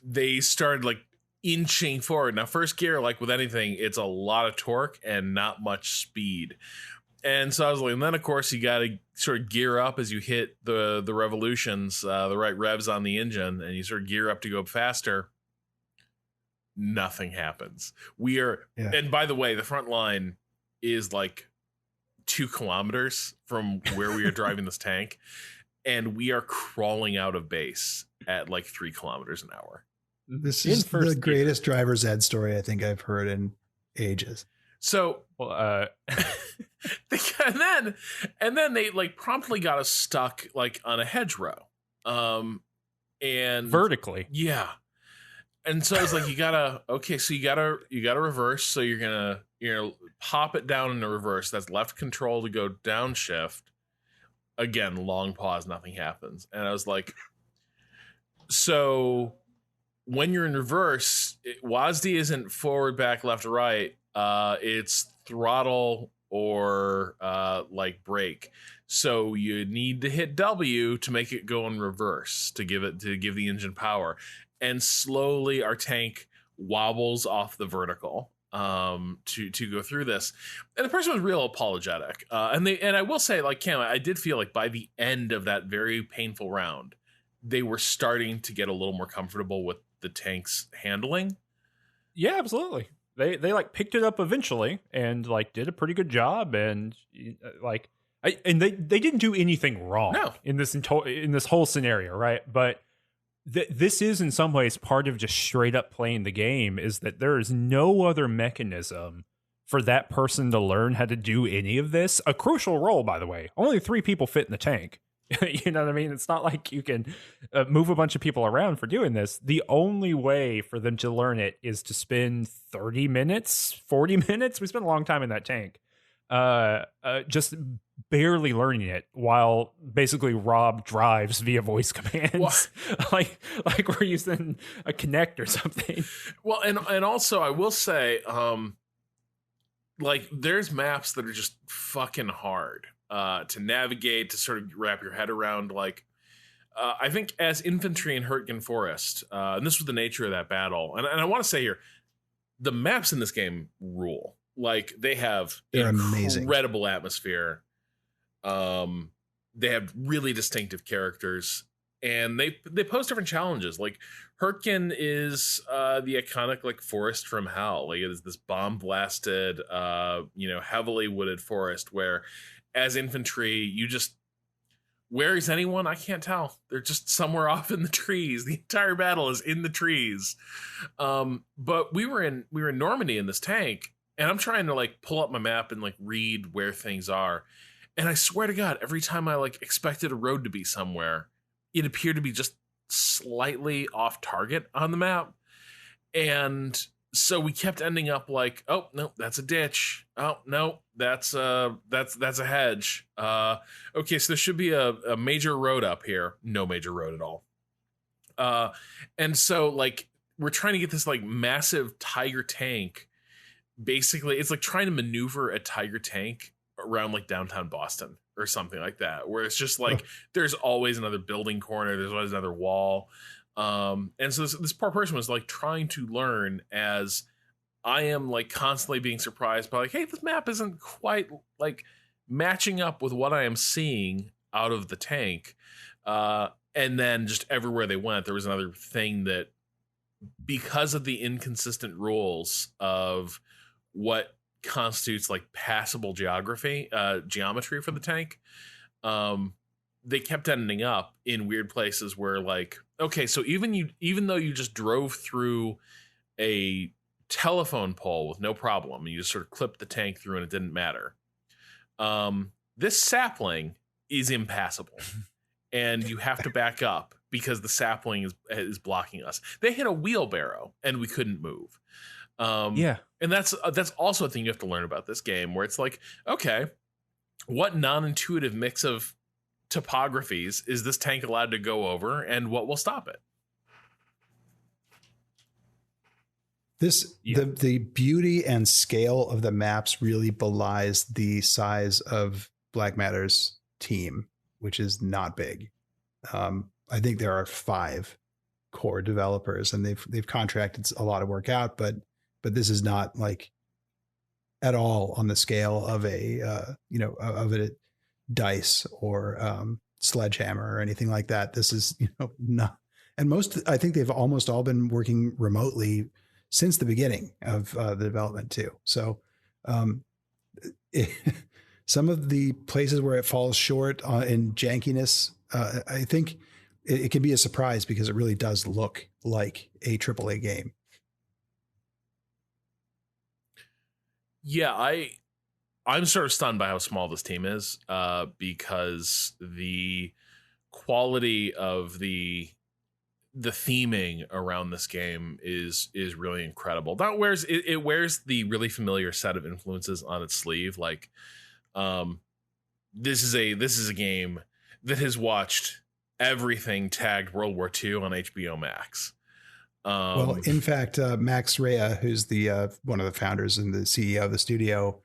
they started like inching forward. Now, first gear, like with anything, it's a lot of torque and not much speed. And so I was like, and then of course you got to sort of gear up as you hit the revolutions, the right revs on the engine, and you sort of gear up to go faster. Nothing happens. And by the way, the front line is like 2 kilometers from where we are driving this tank, and we are crawling out of base at like 3 kilometers an hour. This is the greatest driver's ed story I think I've heard in ages. So, and then they like promptly got us stuck like on a hedgerow, and vertically, yeah. And so it's like you gotta reverse. So you're gonna pop it down into reverse. That's left control to go downshift. Again, long pause, nothing happens. And I was like, so when you're in reverse, WASD isn't forward, back, left, or right. It's throttle or like brake. So you need to hit W to make it go in reverse to give the engine power. And slowly our tank wobbles off the vertical to go through this. And the person was real apologetic. And I will say, like Cam, I did feel like by the end of that very painful round, they were starting to get a little more comfortable with the tank's handling. Yeah, absolutely. They like picked it up eventually and like did a pretty good job, and like they didn't do anything wrong in this whole scenario, right? But this is in some ways part of just straight up playing the game, is that there is no other mechanism for that person to learn how to do any of this. A crucial role, by the way. Only 3 people fit in the tank. You know what I mean? It's not like you can move a bunch of people around for doing this. The only way for them to learn it is to spend 30 minutes, 40 minutes. We spent a long time in that tank, just barely learning it, while basically Rob drives via voice commands. like we're using a Kinect or something. Well, and also I will say, like there's maps that are just fucking hard to navigate, to sort of wrap your head around. Like I think as infantry in Hurtgen Forest, and this was the nature of that battle, and I want to say here, the maps in this game rule. Like they're incredible amazing. Atmosphere. They have really distinctive characters, and they pose different challenges. Like Hurtgen is the iconic like forest from hell. Like it is this bomb blasted, heavily wooded forest where, as infantry, you just, where is anyone? I can't tell. They're just somewhere off in the trees. The entire battle is in the trees. But we were in Normandy in this tank, and I'm trying to like pull up my map and like read where things are. And I swear to God, every time I like expected a road to be somewhere, it appeared to be just slightly off target on the map. And so we kept ending up like, oh no, that's a ditch. Oh no, that's a hedge. Okay, so there should be a major road up here. No major road at all. And so like we're trying to get this like massive Tiger tank. Basically, it's like trying to maneuver a Tiger tank around like downtown Boston or something like that, where it's just like there's always another building corner, there's always another wall. And so this poor person was like trying to learn, as I am like constantly being surprised by like, hey, this map isn't quite like matching up with what I am seeing out of the tank. And then just everywhere they went, there was another thing that, because of the inconsistent rules of what constitutes like passable geometry for the tank, they kept ending up in weird places where like, okay, so even though you just drove through a telephone pole with no problem, and you just sort of clipped the tank through and it didn't matter, this sapling is impassable and you have to back up because the sapling is blocking us. They hit a wheelbarrow and we couldn't move. And that's also a thing you have to learn about this game, where it's like, okay, what non-intuitive mix of topographies is this tank allowed to go over, and what will stop it? The beauty and scale of the maps really belies the size of Black Matter's team, which is not big. I think there are 5 core developers, and they've contracted a lot of work out, but this is not like at all on the scale of a DICE or Sledgehammer or anything like that. This is not, and I think they've almost all been working remotely since the beginning of the development too. So some of the places where it falls short in jankiness, I think it can be a surprise because it really does look like a AAA game. Yeah, I'm sort of stunned by how small this team is, because the quality of the theming around this game is really incredible. That wears it wears the really familiar set of influences on its sleeve. Like, this is a game that has watched everything tagged World War II on HBO Max. Well, in fact, Max Rea, who's the one of the founders and the CEO of the studio,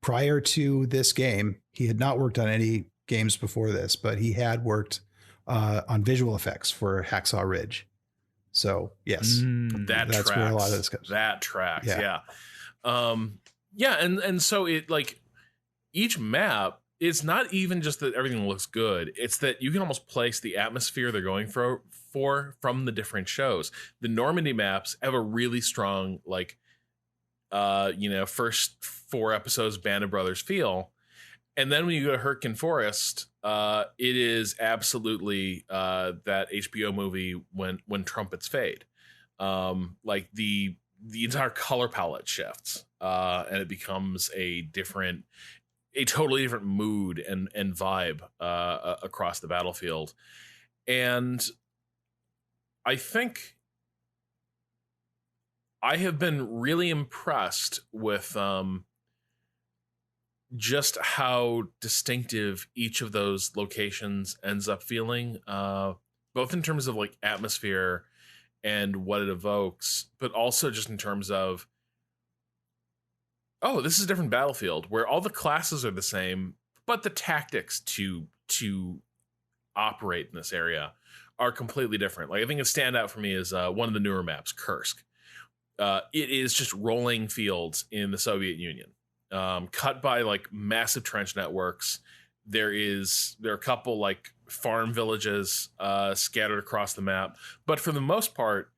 prior to this game, he had not worked on any games before this, but he had worked on visual effects for Hacksaw Ridge. So yes, that's tracks. Where a lot of this comes. That tracks. Yeah. And so it, like, each map, it's not even just that everything looks good. It's that you can almost place the atmosphere they're going for from the different shows. The Normandy maps have a really strong, like, first 4 episodes Band of Brothers feel. And then when you go to Hurtgen Forest, it is absolutely that HBO movie when trumpets fade. Like the entire color palette shifts, and it becomes a totally different mood and vibe across the battlefield. And I think I have been really impressed with just how distinctive each of those locations ends up feeling, both in terms of like atmosphere and what it evokes, but also just in terms of, oh, this is a different battlefield where all the classes are the same, but the tactics to operate in this area are completely different. Like, I think a standout for me is one of the newer maps, Kursk. It is just rolling fields in the Soviet Union, cut by like massive trench networks. There are a couple like farm villages scattered across the map, but for the most part,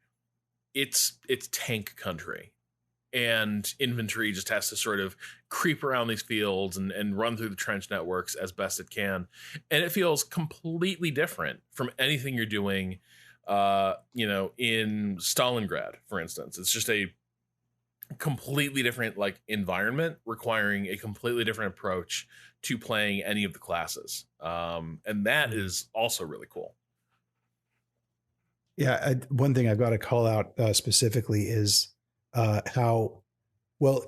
it's tank country. And infantry just has to sort of creep around these fields and run through the trench networks as best it can. And it feels completely different from anything you're doing, in Stalingrad, for instance. It's just a completely different like environment requiring a completely different approach to playing any of the classes. And that is also really cool. Yeah. One thing I've got to call out specifically is how well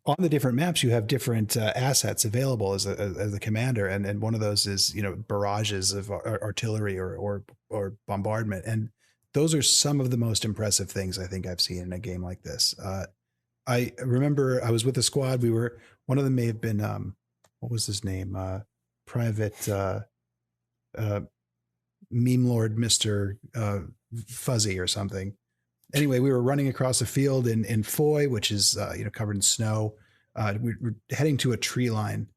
on the different maps you have different assets available as a commander, and one of those is barrages of artillery or bombardment, and those are some of the most impressive things I think I've seen in a game like this. I remember I was with a squad. One of them may have been what was his name, Private Meme Lord Mr. Fuzzy or something. Anyway, we were running across a field in Foy, which is covered in snow. We're heading to a tree line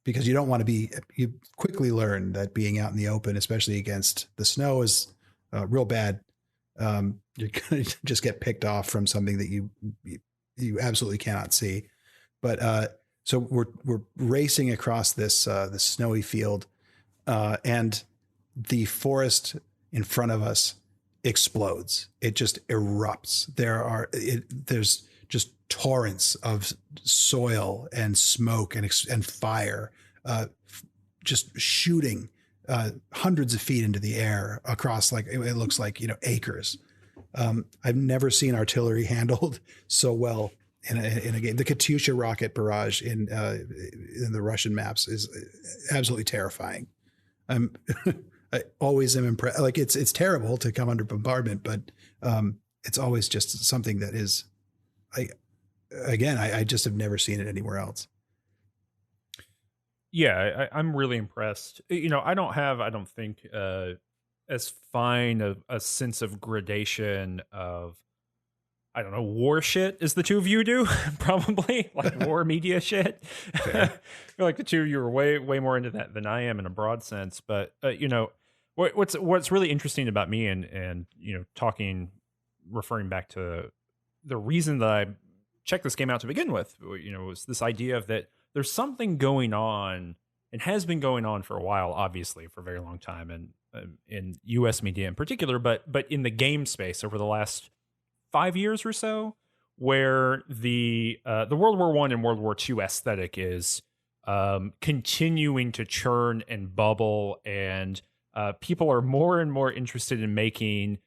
because you don't want to be. You quickly learn that being out in the open, especially against the snow, is real bad. You're going to just get picked off from something that you absolutely cannot see. But so we're racing across this snowy field, and the forest in front of us explodes. It just erupts. There's just torrents of soil and smoke and fire, just shooting hundreds of feet into the air across, like it looks like acres. I've never seen artillery handled so well in a game. The Katyusha rocket barrage in the Russian maps is absolutely terrifying. I'm I always am impressed. Like it's terrible to come under bombardment, but it's always just something that is, I just have never seen it anywhere else. Yeah, I'm really impressed. You know, I don't think as fine a sense of gradation of, I don't know, war shit as the two of you do, probably, like war media shit. I feel like the two of you are way more into that than I am in a broad sense. But you know, what's really interesting about me and you know, referring back to the reason that I checked this game out to begin with, you know, was this idea of that there's something going on, and has been going on for a while, obviously for a very long time, and in U.S. media in particular, but in the game space over the last 5 years or so, where the World War I and World War II aesthetic is continuing to churn and bubble, and people are more and more interested in making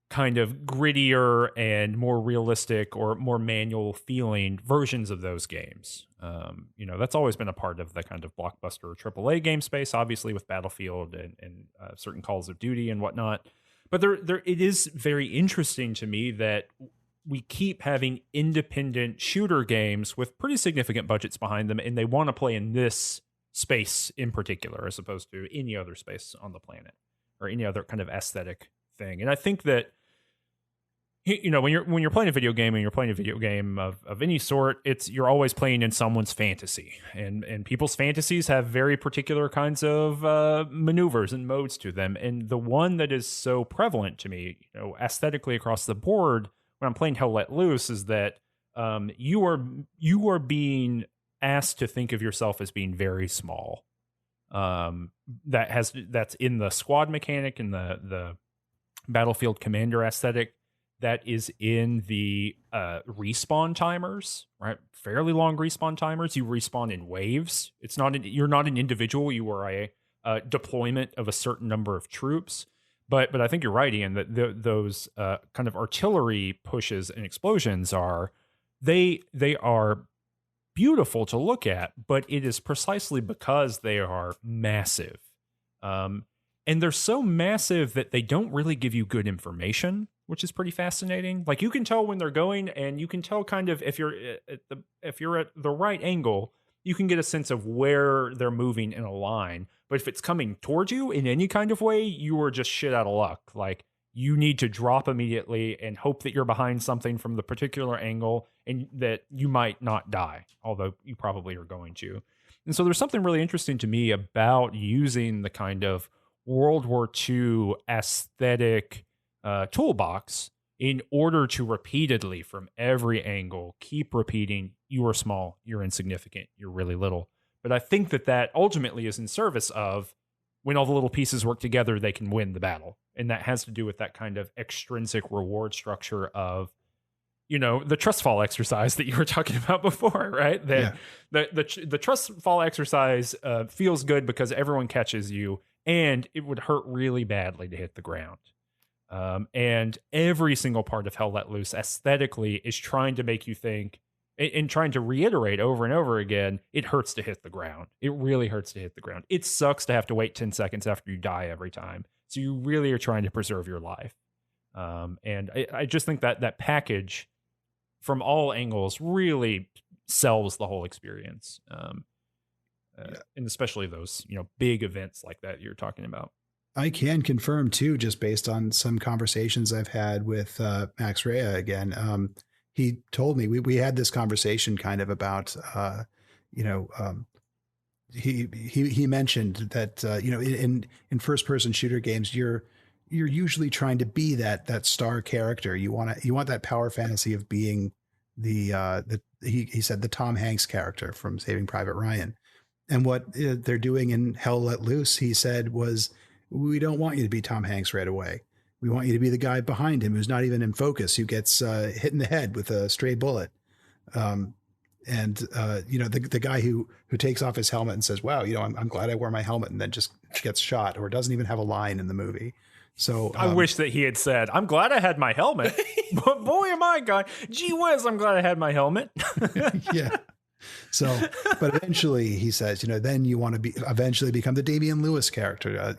kind of grittier and more realistic or more manual feeling versions of those games. You know, that's always been a part of the kind of blockbuster AAA game space, obviously with Battlefield and certain Calls of Duty and whatnot. But it is very interesting to me that we keep having independent shooter games with pretty significant budgets behind them, and they want to play in this space in particular, as opposed to any other space on the planet or any other kind of aesthetic thing. And I think that, you know, when you're playing a video game, and you're playing a video game of any sort, you're always playing in someone's fantasy, and people's fantasies have very particular kinds of maneuvers and modes to them. And the one that is so prevalent to me, you know, aesthetically across the board when I'm playing Hell Let Loose, is that you are being asked to think of yourself as being very small. That's in the squad mechanic and the Battlefield Commander aesthetic. That is in the respawn timers, right? Fairly long respawn timers. You respawn in waves. You're not an individual. You are a deployment of a certain number of troops. But I think you're right, Ian, that those kind of artillery pushes and explosions are beautiful to look at, but it is precisely because they are massive. And they're so massive that they don't really give you good information, which is pretty fascinating. Like, you can tell when they're going, and you can tell kind of if you're at the right angle, you can get a sense of where they're moving in a line. But if it's coming towards you in any kind of way, you are just shit out of luck. Like, you need to drop immediately and hope that you're behind something from the particular angle and that you might not die, although you probably are going to. And so there's something really interesting to me about using the kind of World War II aesthetic toolbox in order to repeatedly, from every angle, keep repeating, you are small, you're insignificant, you're really little. But I think that ultimately is in service of, when all the little pieces work together, they can win the battle. And that has to do with that kind of extrinsic reward structure of, you know, the trust fall exercise that you were talking about before, right? The trust fall exercise feels good because everyone catches you, and it would hurt really badly to hit the ground. And every single part of Hell Let Loose aesthetically is trying to make you think, and trying to reiterate over and over again, it hurts to hit the ground. It really hurts to hit the ground. It sucks to have to wait 10 seconds after you die every time. So you really are trying to preserve your life. And I just think that package from all angles really sells the whole experience. And especially those, you know, big events like that you're talking about. I can confirm too, just based on some conversations I've had with Max Rea again. He told me we had this conversation kind of about, he mentioned that, in first person shooter games, you're usually trying to be that star character. You want that power fantasy of being he said the Tom Hanks character from Saving Private Ryan. And what they're doing in Hell Let Loose, he said, was, we don't want you to be Tom Hanks right away. We want you to be the guy behind him who's not even in focus, who gets hit in the head with a stray bullet. The guy who takes off his helmet and says, wow, I'm glad I wore my helmet, and then just gets shot, or doesn't even have a line in the movie. So I wish that he had said, I'm glad I had my helmet, but boy, am I glad. Gee whiz, I'm glad I had my helmet. Yeah. So, but eventually he says, then you want to eventually become the Damian Lewis character,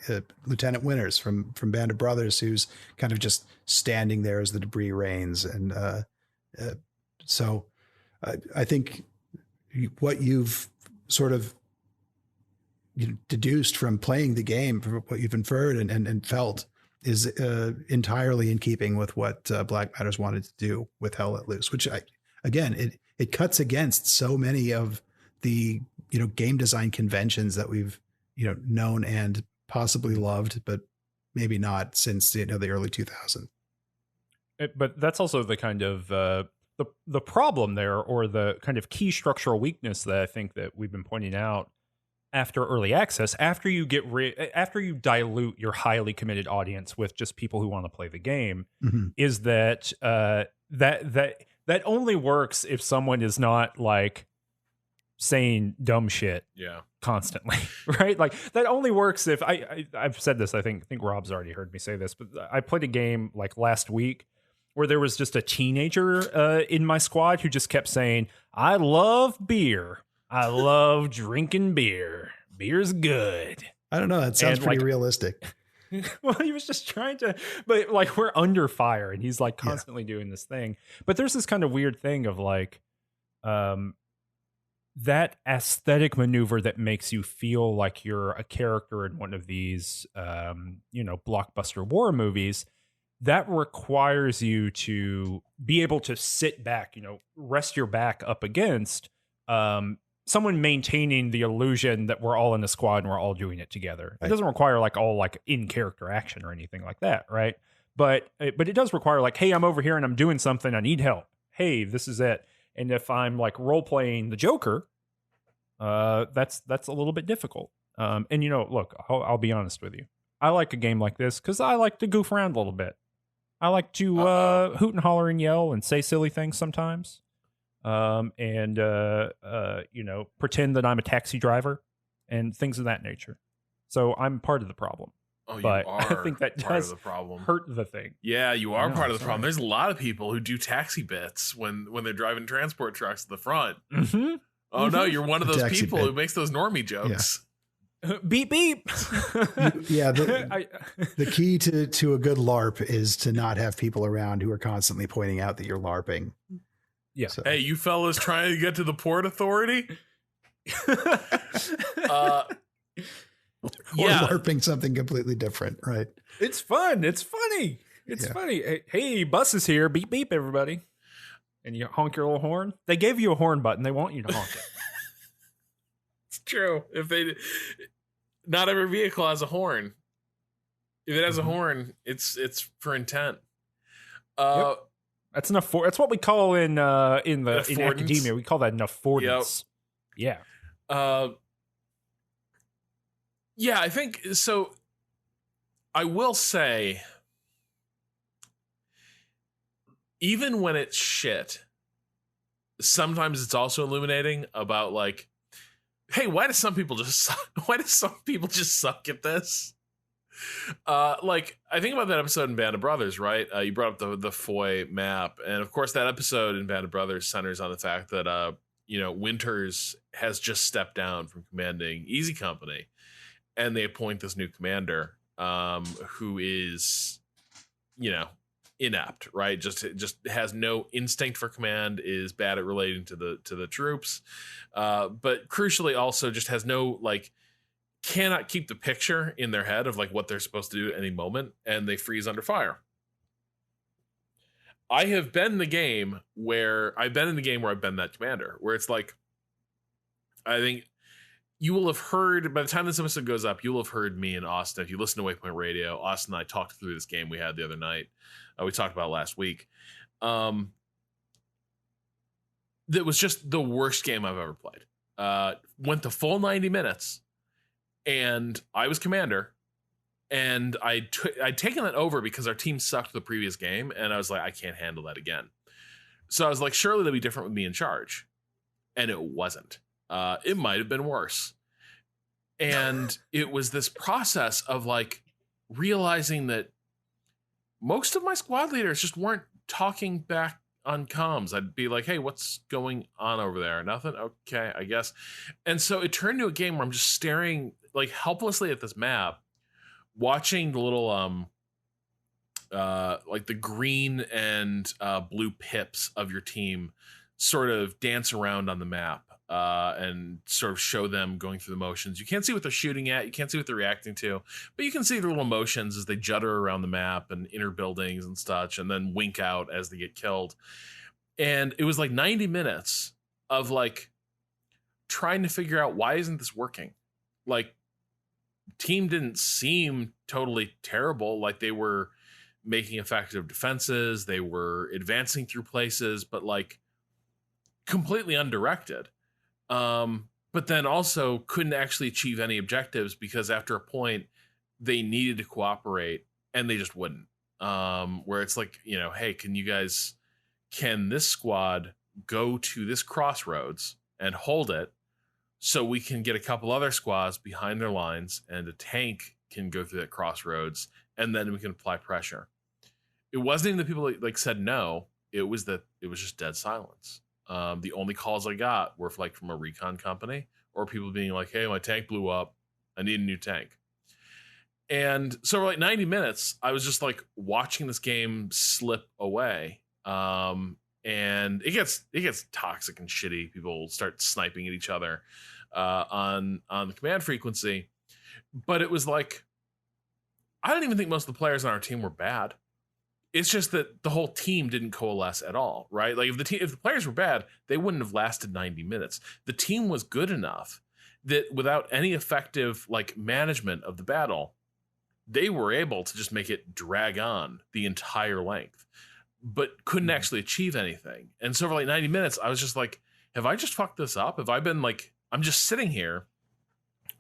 Lieutenant Winters from Band of Brothers, who's kind of just standing there as the debris rains. And so I think what you've sort of deduced from playing the game, from what you've inferred and felt, is entirely in keeping with what Black Matters wanted to do with Hell Let Loose, which it cuts against so many of the game design conventions that we've known and possibly loved, but maybe not since the early 2000s. But that's also the kind of the problem there, or the kind of key structural weakness that I think that we've been pointing out after early access, after you dilute your highly committed audience with just people who want to play the game, is that that only works if someone is not like saying dumb shit constantly, right? Like that only works if I've said this. I think Rob's already heard me say this, but I played a game like last week where there was just a teenager in my squad who just kept saying, "I love beer. I love drinking beer. Beer's good." I don't know. That sounds pretty realistic. Well, he was just trying to, but like we're under fire and he's like constantly doing this thing. But there's this kind of weird thing of like that aesthetic maneuver that makes you feel like you're a character in one of these, blockbuster war movies, that requires you to be able to sit back, rest your back up against someone maintaining the illusion that we're all in a squad and we're all doing it together. Right. It doesn't require like all like in character action or anything like that, right? But it does require like, hey, I'm over here and I'm doing something. I need help. Hey, this is it. And if I'm like role playing the Joker, that's a little bit difficult. And look, I'll be honest with you. I like a game like this because I like to goof around a little bit. I like to hoot and holler and yell and say silly things sometimes. And pretend that I'm a taxi driver and things of that nature. So I'm part of the problem. Oh, but you are I think that part does of the problem. Hurt the thing. Yeah, you are part of the problem. There's a lot of people who do taxi bits when they're driving transport trucks to the front. Mm-hmm. Oh no, you're one of those people bit. who makes those normie jokes. Yeah. Beep beep. The key to a good LARP is to not have people around who are constantly pointing out that you're LARPing. Yeah. So. Hey, you fellas trying to get to the Port Authority? Or LARPing something completely different, right? It's fun. It's funny. It's funny. Hey, bus is here. Beep, beep, everybody. And you honk your little horn. They gave you a horn button. They want you to honk it. It's true. Not every vehicle has a horn. If it has a horn, it's for intent. Yep. That's enough. That's what we call in academia. We call that an affordance. Yep. Yeah. Yeah, I think so. I will say, even when it's shit, sometimes it's also illuminating about like, hey, why do some people just suck at this? Like I think about that episode in Band of Brothers, right? You brought up the Foy map, and of course that episode in Band of Brothers centers on the fact that Winters has just stepped down from commanding Easy Company, and they appoint this new commander who is inept, right? Just has no instinct for command, is bad at relating to the troops, but crucially also just has no cannot keep the picture in their head of what they're supposed to do at any moment, and they freeze under fire. I have been in the game where I've been that commander, where it's like, I think you will have heard, by the time this episode goes up, you will have heard me and Austin, if you listen to Waypoint Radio, Austin and I talked through this game we had the other night. We talked about it last week. That was just the worst game I've ever played. Went the full 90 minutes, and I was commander, and I'd taken that over because our team sucked the previous game, and I was like, I can't handle that again. So I was like, surely they'll be different with me in charge. And it wasn't. It might have been worse. And it was this process of realizing that most of my squad leaders just weren't talking back on comms. I'd be like, hey, what's going on over there? Nothing? Okay, I guess. And so it turned into a game where I'm just staring like helplessly at this map, watching the little like the green and blue pips of your team sort of dance around on the map and sort of show them going through the motions. You can't see what they're shooting at, you can't see what they're reacting to, but you can see their little motions as they judder around the map and enter buildings and such, and then wink out as they get killed. And it was like 90 minutes of like trying to figure out, why isn't this working? Like, team didn't seem totally terrible. Like, they were making effective defenses, they were advancing through places, but like completely undirected. But then also couldn't actually achieve any objectives, because after a point they needed to cooperate and they just wouldn't. Where it's like, you know, hey, can this squad go to this crossroads and hold it so we can get a couple other squads behind their lines, and a tank can go through that crossroads, and then we can apply pressure. It wasn't even the people that like said no. It was just dead silence. The only calls I got were like from a recon company, or people being like, hey, my tank blew up, I need a new tank. And so for like 90 minutes, I was just like watching this game slip away. And it gets toxic and shitty. People start sniping at each other on the command frequency. But it was like, I don't even think most of the players on our team were bad. It's just that the whole team didn't coalesce at all, right? Like, if the players were bad, they wouldn't have lasted 90 minutes. The team was good enough that without any effective like management of the battle, they were able to just make it drag on the entire length, but couldn't actually achieve anything. And so for like 90 minutes, I was just like, have I just fucked this up? Have I been like, I'm just sitting here,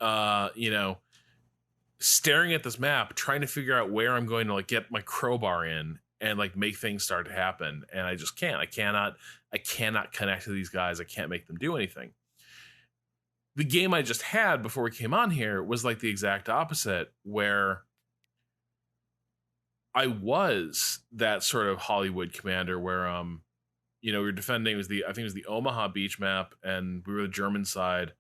you know, staring at this map, trying to figure out where I'm going to like get my crowbar in and like make things start to happen. And I just can't. I cannot connect to these guys. I can't make them do anything. The game I just had before we came on here was like the exact opposite, where I was that sort of Hollywood commander where, you know, we were defending, I think it was the Omaha beach map, and we were the German side.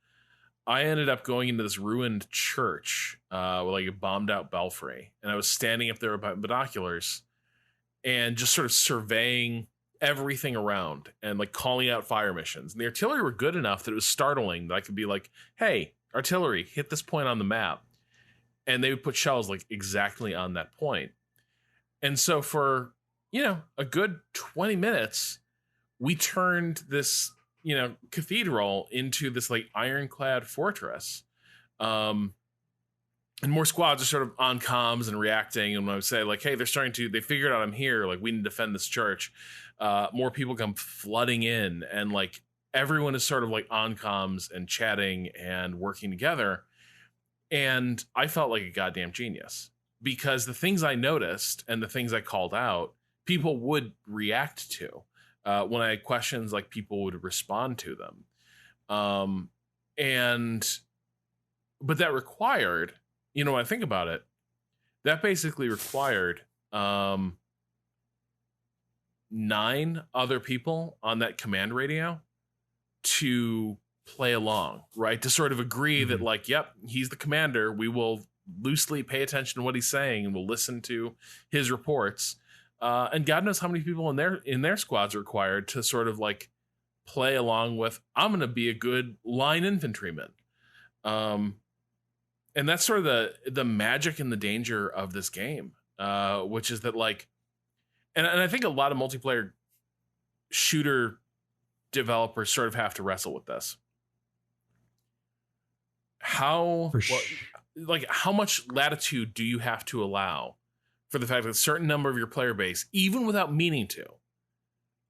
I ended up going into this ruined church with like a bombed out belfry, and I was standing up there with binoculars and just sort of surveying everything around and like calling out fire missions. And the artillery were good enough that it was startling that I could be like, hey, artillery, hit this point on the map. And they would put shells like exactly on that point. And so for, you know, a good 20 minutes, we turned this, you know, cathedral into this like ironclad fortress. And more squads are sort of on comms and reacting. And when I would say like, hey, they figured out I'm here, like we need to defend this church. More people come flooding in, and like everyone is sort of like on comms and chatting and working together. And I felt like a goddamn genius, because the things I noticed and the things I called out, people would react to. When I had questions, like people would respond to them. But that required, you know, when I think about it, that basically required 9 other people on that command radio to play along, right? To sort of agree that like, yep, he's the commander. We will loosely pay attention to what he's saying and we'll listen to his reports. And God knows how many people in their squads are required to sort of like play along with, I'm going to be a good line infantryman. And that's sort of the magic and the danger of this game, which is that like, and I think a lot of multiplayer shooter developers sort of have to wrestle with this. How much latitude do you have to allow for the fact that a certain number of your player base, even without meaning to,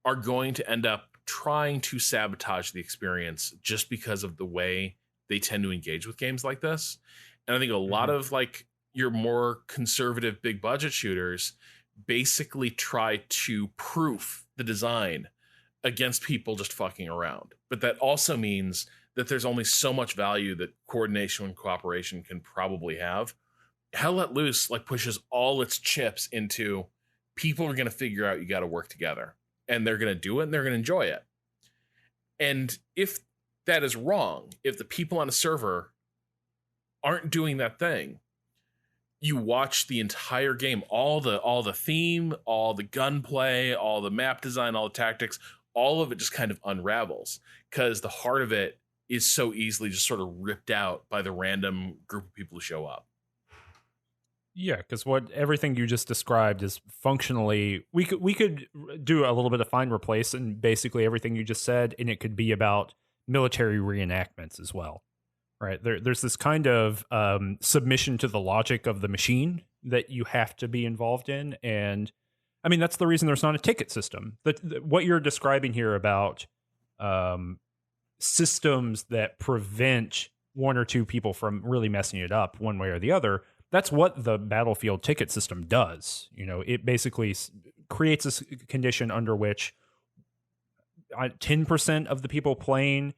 are going to end up trying to sabotage the experience just because of the way they tend to engage with games like this? And I think a lot of like your more conservative big budget shooters basically try to proof the design against people just fucking around. But that also means that there's only so much value that coordination and cooperation can probably have. Hell Let Loose like pushes all its chips into people are going to figure out you got to work together. and they're going to do it and they're going to enjoy it. And if that is wrong, if the people on a server aren't doing that thing, you watch the entire game, all the theme, all the gunplay, all the map design, all the tactics, all of it just kind of unravels because the heart of it is so easily just sort of ripped out by the random group of people who show up. Yeah, because everything you just described is functionally, we could do a little bit of find replace and basically everything you just said, and it could be about military reenactments as well, right? There's this kind of submission to the logic of the machine that you have to be involved in, and I mean that's the reason there's not a ticket system. What you're describing here about systems that prevent one or two people from really messing it up one way or the other. That's what the Battlefield ticket system does. You know, it basically creates a condition under which 10% of the people playing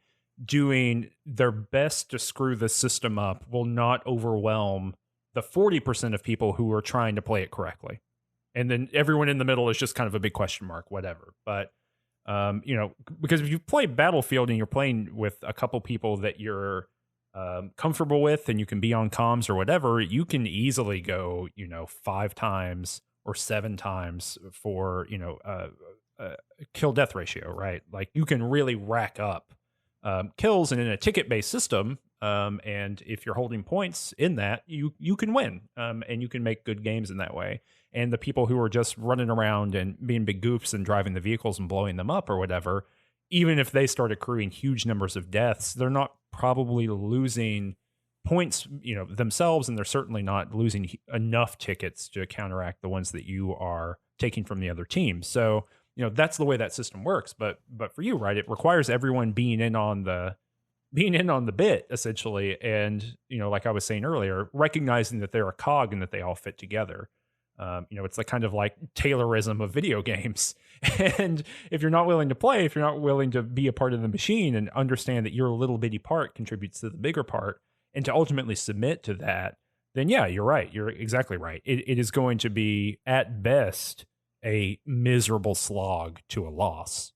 doing their best to screw the system up will not overwhelm the 40% of people who are trying to play it correctly. And then everyone in the middle is just kind of a big question mark, whatever. But, you know, because if you play Battlefield and you're playing with a couple people that you're comfortable with and you can be on comms or whatever, you can easily go, you know, 5 times or 7 times for, you know, kill death ratio, right? Like you can really rack up kills, and in a ticket based system, and if you're holding points in that, you can win, and you can make good games in that way. And the people who are just running around and being big goofs and driving the vehicles and blowing them up or whatever, even if they start accruing huge numbers of deaths, they're not probably losing points, you know, themselves, and they're certainly not losing enough tickets to counteract the ones that you are taking from the other team. So, you know, that's the way that system works. But for you, right, it requires everyone being in on the bit essentially, and you know, like I was saying earlier, recognizing that they're a cog and that they all fit together. You know, it's the kind of like Taylorism of video games. And if you're not willing to play, if you're not willing to be a part of the machine and understand that your little bitty part contributes to the bigger part, and to ultimately submit to that, then yeah, you're right. You're exactly right. It is going to be at best a miserable slog to a loss.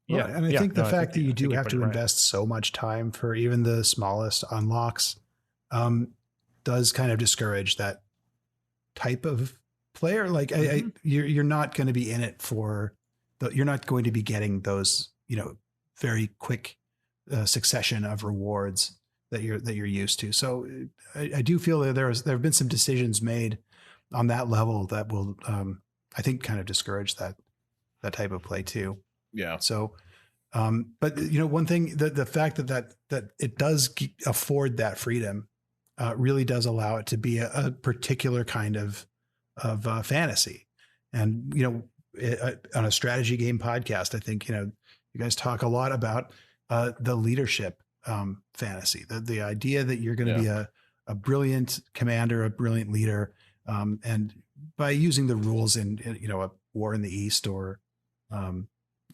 Yeah, and I think the fact that you do have to invest so much time for even the smallest unlocks does kind of discourage that type of player. Like you're not going to be in it for you're not going to be getting those, you know, very quick succession of rewards that you're used to. So I do feel that there have been some decisions made on that level that will I think kind of discourage that type of play too. Yeah. So but you know, one thing, the fact that it does afford that freedom really does allow it to be a particular kind of fantasy. And, you know, on a strategy game podcast, I think, you know, you guys talk a lot about the leadership fantasy, the idea that you're going to be a brilliant commander, a brilliant leader. And by using the rules in, you know, a War in the East or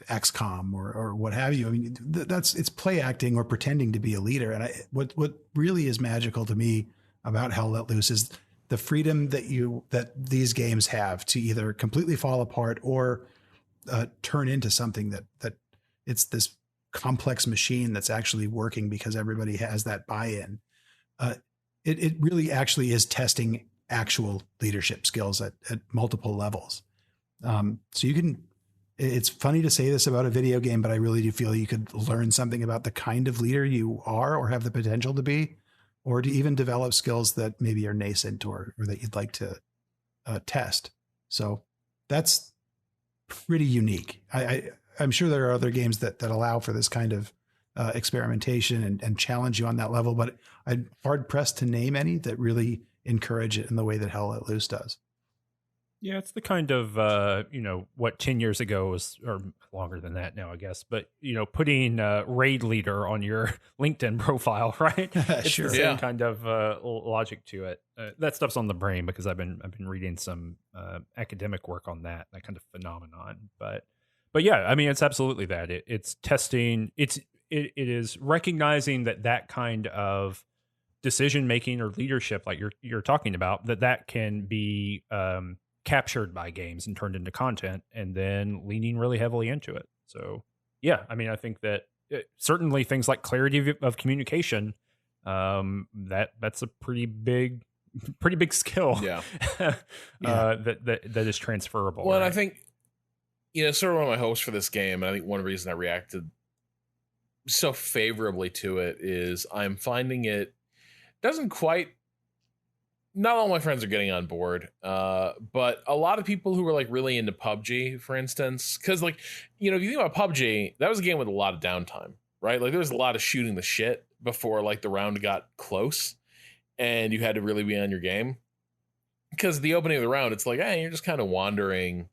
XCOM or what have you, I mean, it's play acting or pretending to be a leader. And what really is magical to me about Hell Let Loose is the freedom that these games have to either completely fall apart or turn into something that it's this complex machine that's actually working because everybody has that buy-in. It really actually is testing actual leadership skills at multiple levels. So you can, it's funny to say this about a video game, but I really do feel you could learn something about the kind of leader you are or have the potential to be, or to even develop skills that maybe are nascent or that you'd like to test. So that's pretty unique. I'm sure there are other games that allow for this kind of experimentation and challenge you on that level, but I'm hard pressed to name any that really encourage it in the way that Hell Let Loose does. Yeah, it's the kind of, you know, what 10 years ago was, or longer than that now, I guess, but, you know, putting raid leader on your LinkedIn profile, right? It's Sure. the same kind of logic to it. That stuff's on the brain because I've been reading some academic work on that kind of phenomenon. But yeah, I mean, it's absolutely that. It's testing. It is recognizing that kind of decision making or leadership, like you're talking about, that can be captured by games and turned into content, and then leaning really heavily into it. So yeah, I mean, I think that certainly things like clarity of communication, that's a pretty big skill. Yeah. That is transferable. Well, right? and I think, sort of one of my hopes for this game, and I think one reason I reacted so favorably to it is I'm finding it doesn't quite, not all my friends are getting on board, but a lot of people who were like really into PUBG, for instance, because like, if you think about PUBG, that was a game with a lot of downtime, right? Like there was a lot of shooting the shit before like the round got close and you had to really be on your game. Because the opening of the round, it's like, hey, you're just kind of wandering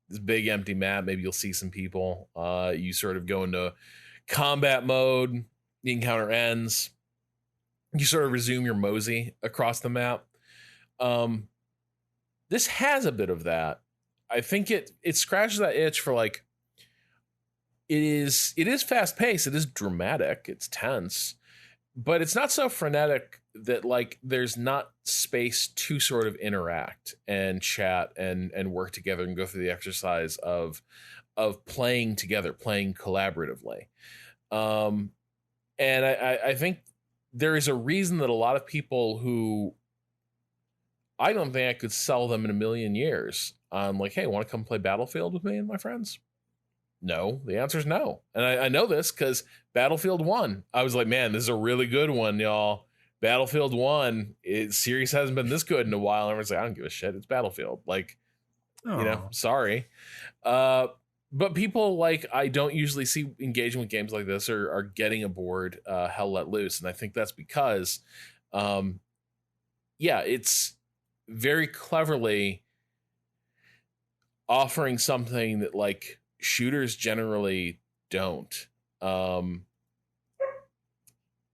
this big empty map. Maybe you'll see some people. You sort of go into combat mode. The encounter ends. You sort of resume your mosey across the map. This has a bit of that. I think it scratches that itch for like, it is fast paced. It is dramatic. It's tense, but it's not so frenetic that like there's not space to sort of interact and chat and work together and go through the exercise of playing together, playing collaboratively. And I think there is a reason that a lot of people who I don't think I could sell them in a million years on like, hey, want to come play Battlefield with me and my friends? No, the answer is no. And I know this because Battlefield 1, I was like, man, this is a really good one, y'all. Battlefield 1, series hasn't been this good in a while. Everyone's like, I don't give a shit. It's Battlefield. Like, sorry. But people like I don't usually see engaging with games like this are getting aboard Hell Let Loose. And I think that's because, it's very cleverly offering something that like shooters generally don't.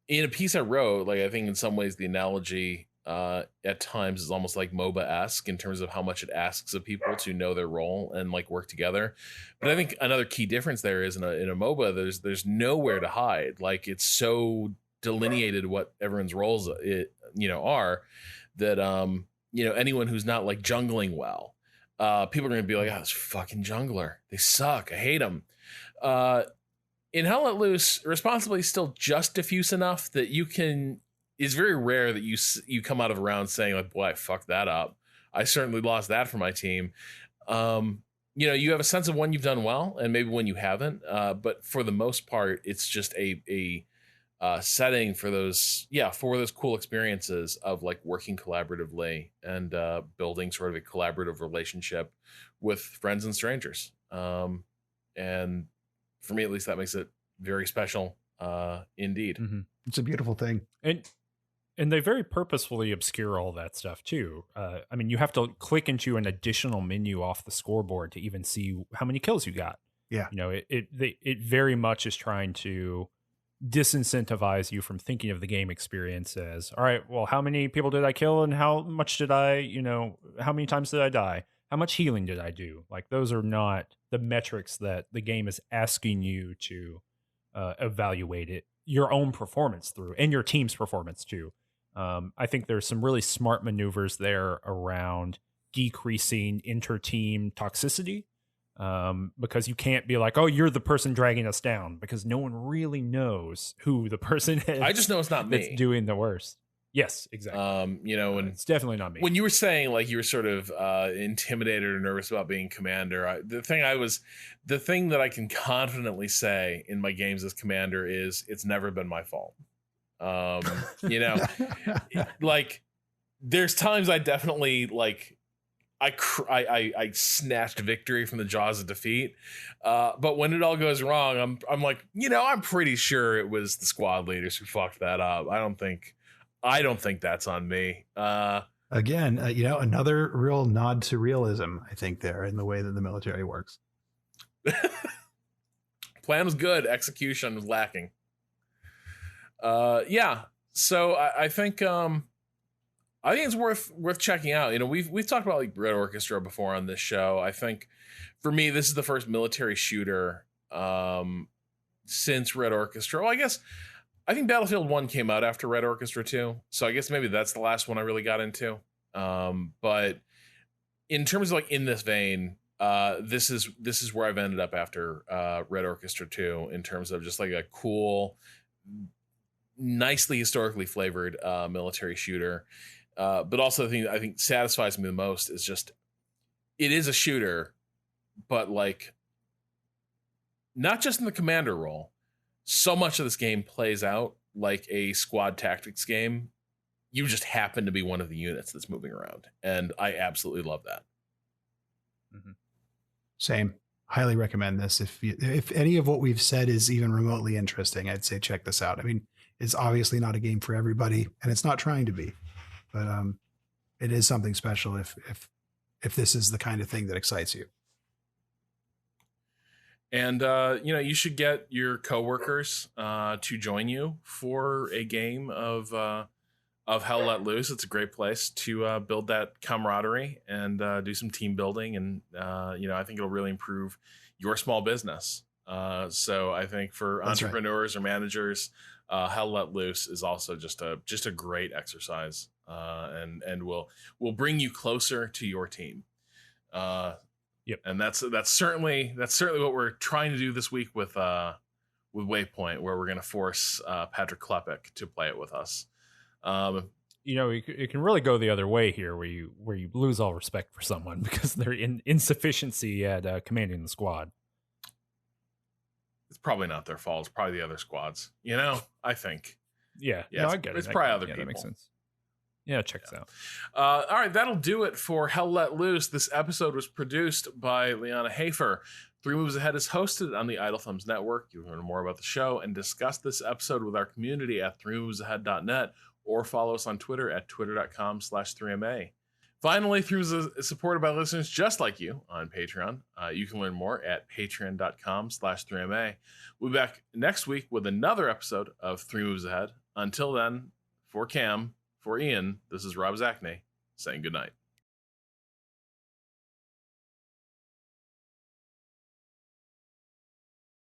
In a piece I wrote, like I think in some ways the analogy at times is almost like MOBA-esque in terms of how much it asks of people to know their role and like work together. But I think another key difference there is in a MOBA, there's nowhere to hide. Like it's so delineated what everyone's roles are that anyone who's not like jungling well, people are going to be like, oh, this fucking jungler, they suck, I hate them. In Hell Let Loose, responsibility is still just diffuse enough that it's very rare that you come out of a round saying like, boy, I fucked that up. I certainly lost that for my team. You have a sense of when you've done well and maybe when you haven't. But for the most part, it's just a setting for those cool experiences of like working collaboratively and building sort of a collaborative relationship with friends and strangers. And for me, at least, that makes it very special indeed. Mm-hmm. It's a beautiful thing. And they very purposefully obscure all that stuff too. I mean, you have to click into an additional menu off the scoreboard to even see how many kills you got. Yeah. It very much is trying to disincentivize you from thinking of the game experience as, all right, well, how many people did I kill and how much did I, how many times did I die? How much healing did I do? Like those are not the metrics that the game is asking you to evaluate your own performance through and your team's performance too. I think there's some really smart maneuvers there around decreasing inter-team toxicity, because you can't be like, oh, you're the person dragging us down, because no one really knows who the person is. I just know it's not me that's doing the worst. Yes, exactly. And it's definitely not me. When you were saying like you were sort of intimidated or nervous about being commander, the thing that I can confidently say in my games as commander is it's never been my fault. Like there's times I definitely like I snatched victory from the jaws of defeat, but when it all goes wrong, I'm like, I'm pretty sure it was the squad leaders who fucked that up. I don't think that's on me. Again, another real nod to realism, I think, there in the way that the military works. Plan was good, execution was lacking. So I think it's worth checking out. We've talked about like Red Orchestra before on this show. I think for me, this is the first military shooter since Red Orchestra. Well, I think Battlefield 1 came out after Red Orchestra 2, so I guess maybe that's the last one I really got into. But in terms of like in this vein, this is where I've ended up after Red Orchestra 2 in terms of just like a cool, nicely historically flavored military shooter. But also the thing that I think satisfies me the most is just it is a shooter, but like not just in the commander role. So much of this game plays out like a squad tactics game. You just happen to be one of the units that's moving around, and I absolutely love that. Mm-hmm. Same. Highly recommend this. If any of what we've said is even remotely interesting, I'd say check this out. I mean, it's obviously not a game for everybody, and it's not trying to be, but it is something special if this is the kind of thing that excites you. And you should get your coworkers to join you for a game of Hell Let Loose. It's a great place to build that camaraderie and do some team building, and I think it'll really improve your small business. So I think for That's entrepreneurs right. or managers, Hell Let Loose is also just a great exercise, and will bring you closer to your team. Yep. And that's certainly what we're trying to do this week with Waypoint, where we're going to force Patrick Klepek to play it with us. It can really go the other way here, where you lose all respect for someone because they're insufficiency at commanding the squad. It's probably not their fault. It's probably the other squads. I think. Yeah. No, I get it. It's probably other people. That makes sense. Yeah, check this out. All right, that'll do it for Hell Let Loose. This episode was produced by Liana Hafer. 3 Moves Ahead is hosted on the Idle Thumbs Network. You can learn more about the show and discuss this episode with our community at 3movesahead.net or follow us on Twitter at twitter.com/3MA. Finally, 3 Moves is supported by listeners just like you on Patreon. You can learn more at patreon.com/3MA. We'll be back next week with another episode of 3 Moves Ahead. Until then, for Cam, for Ian, this is Rob Zachney saying goodnight.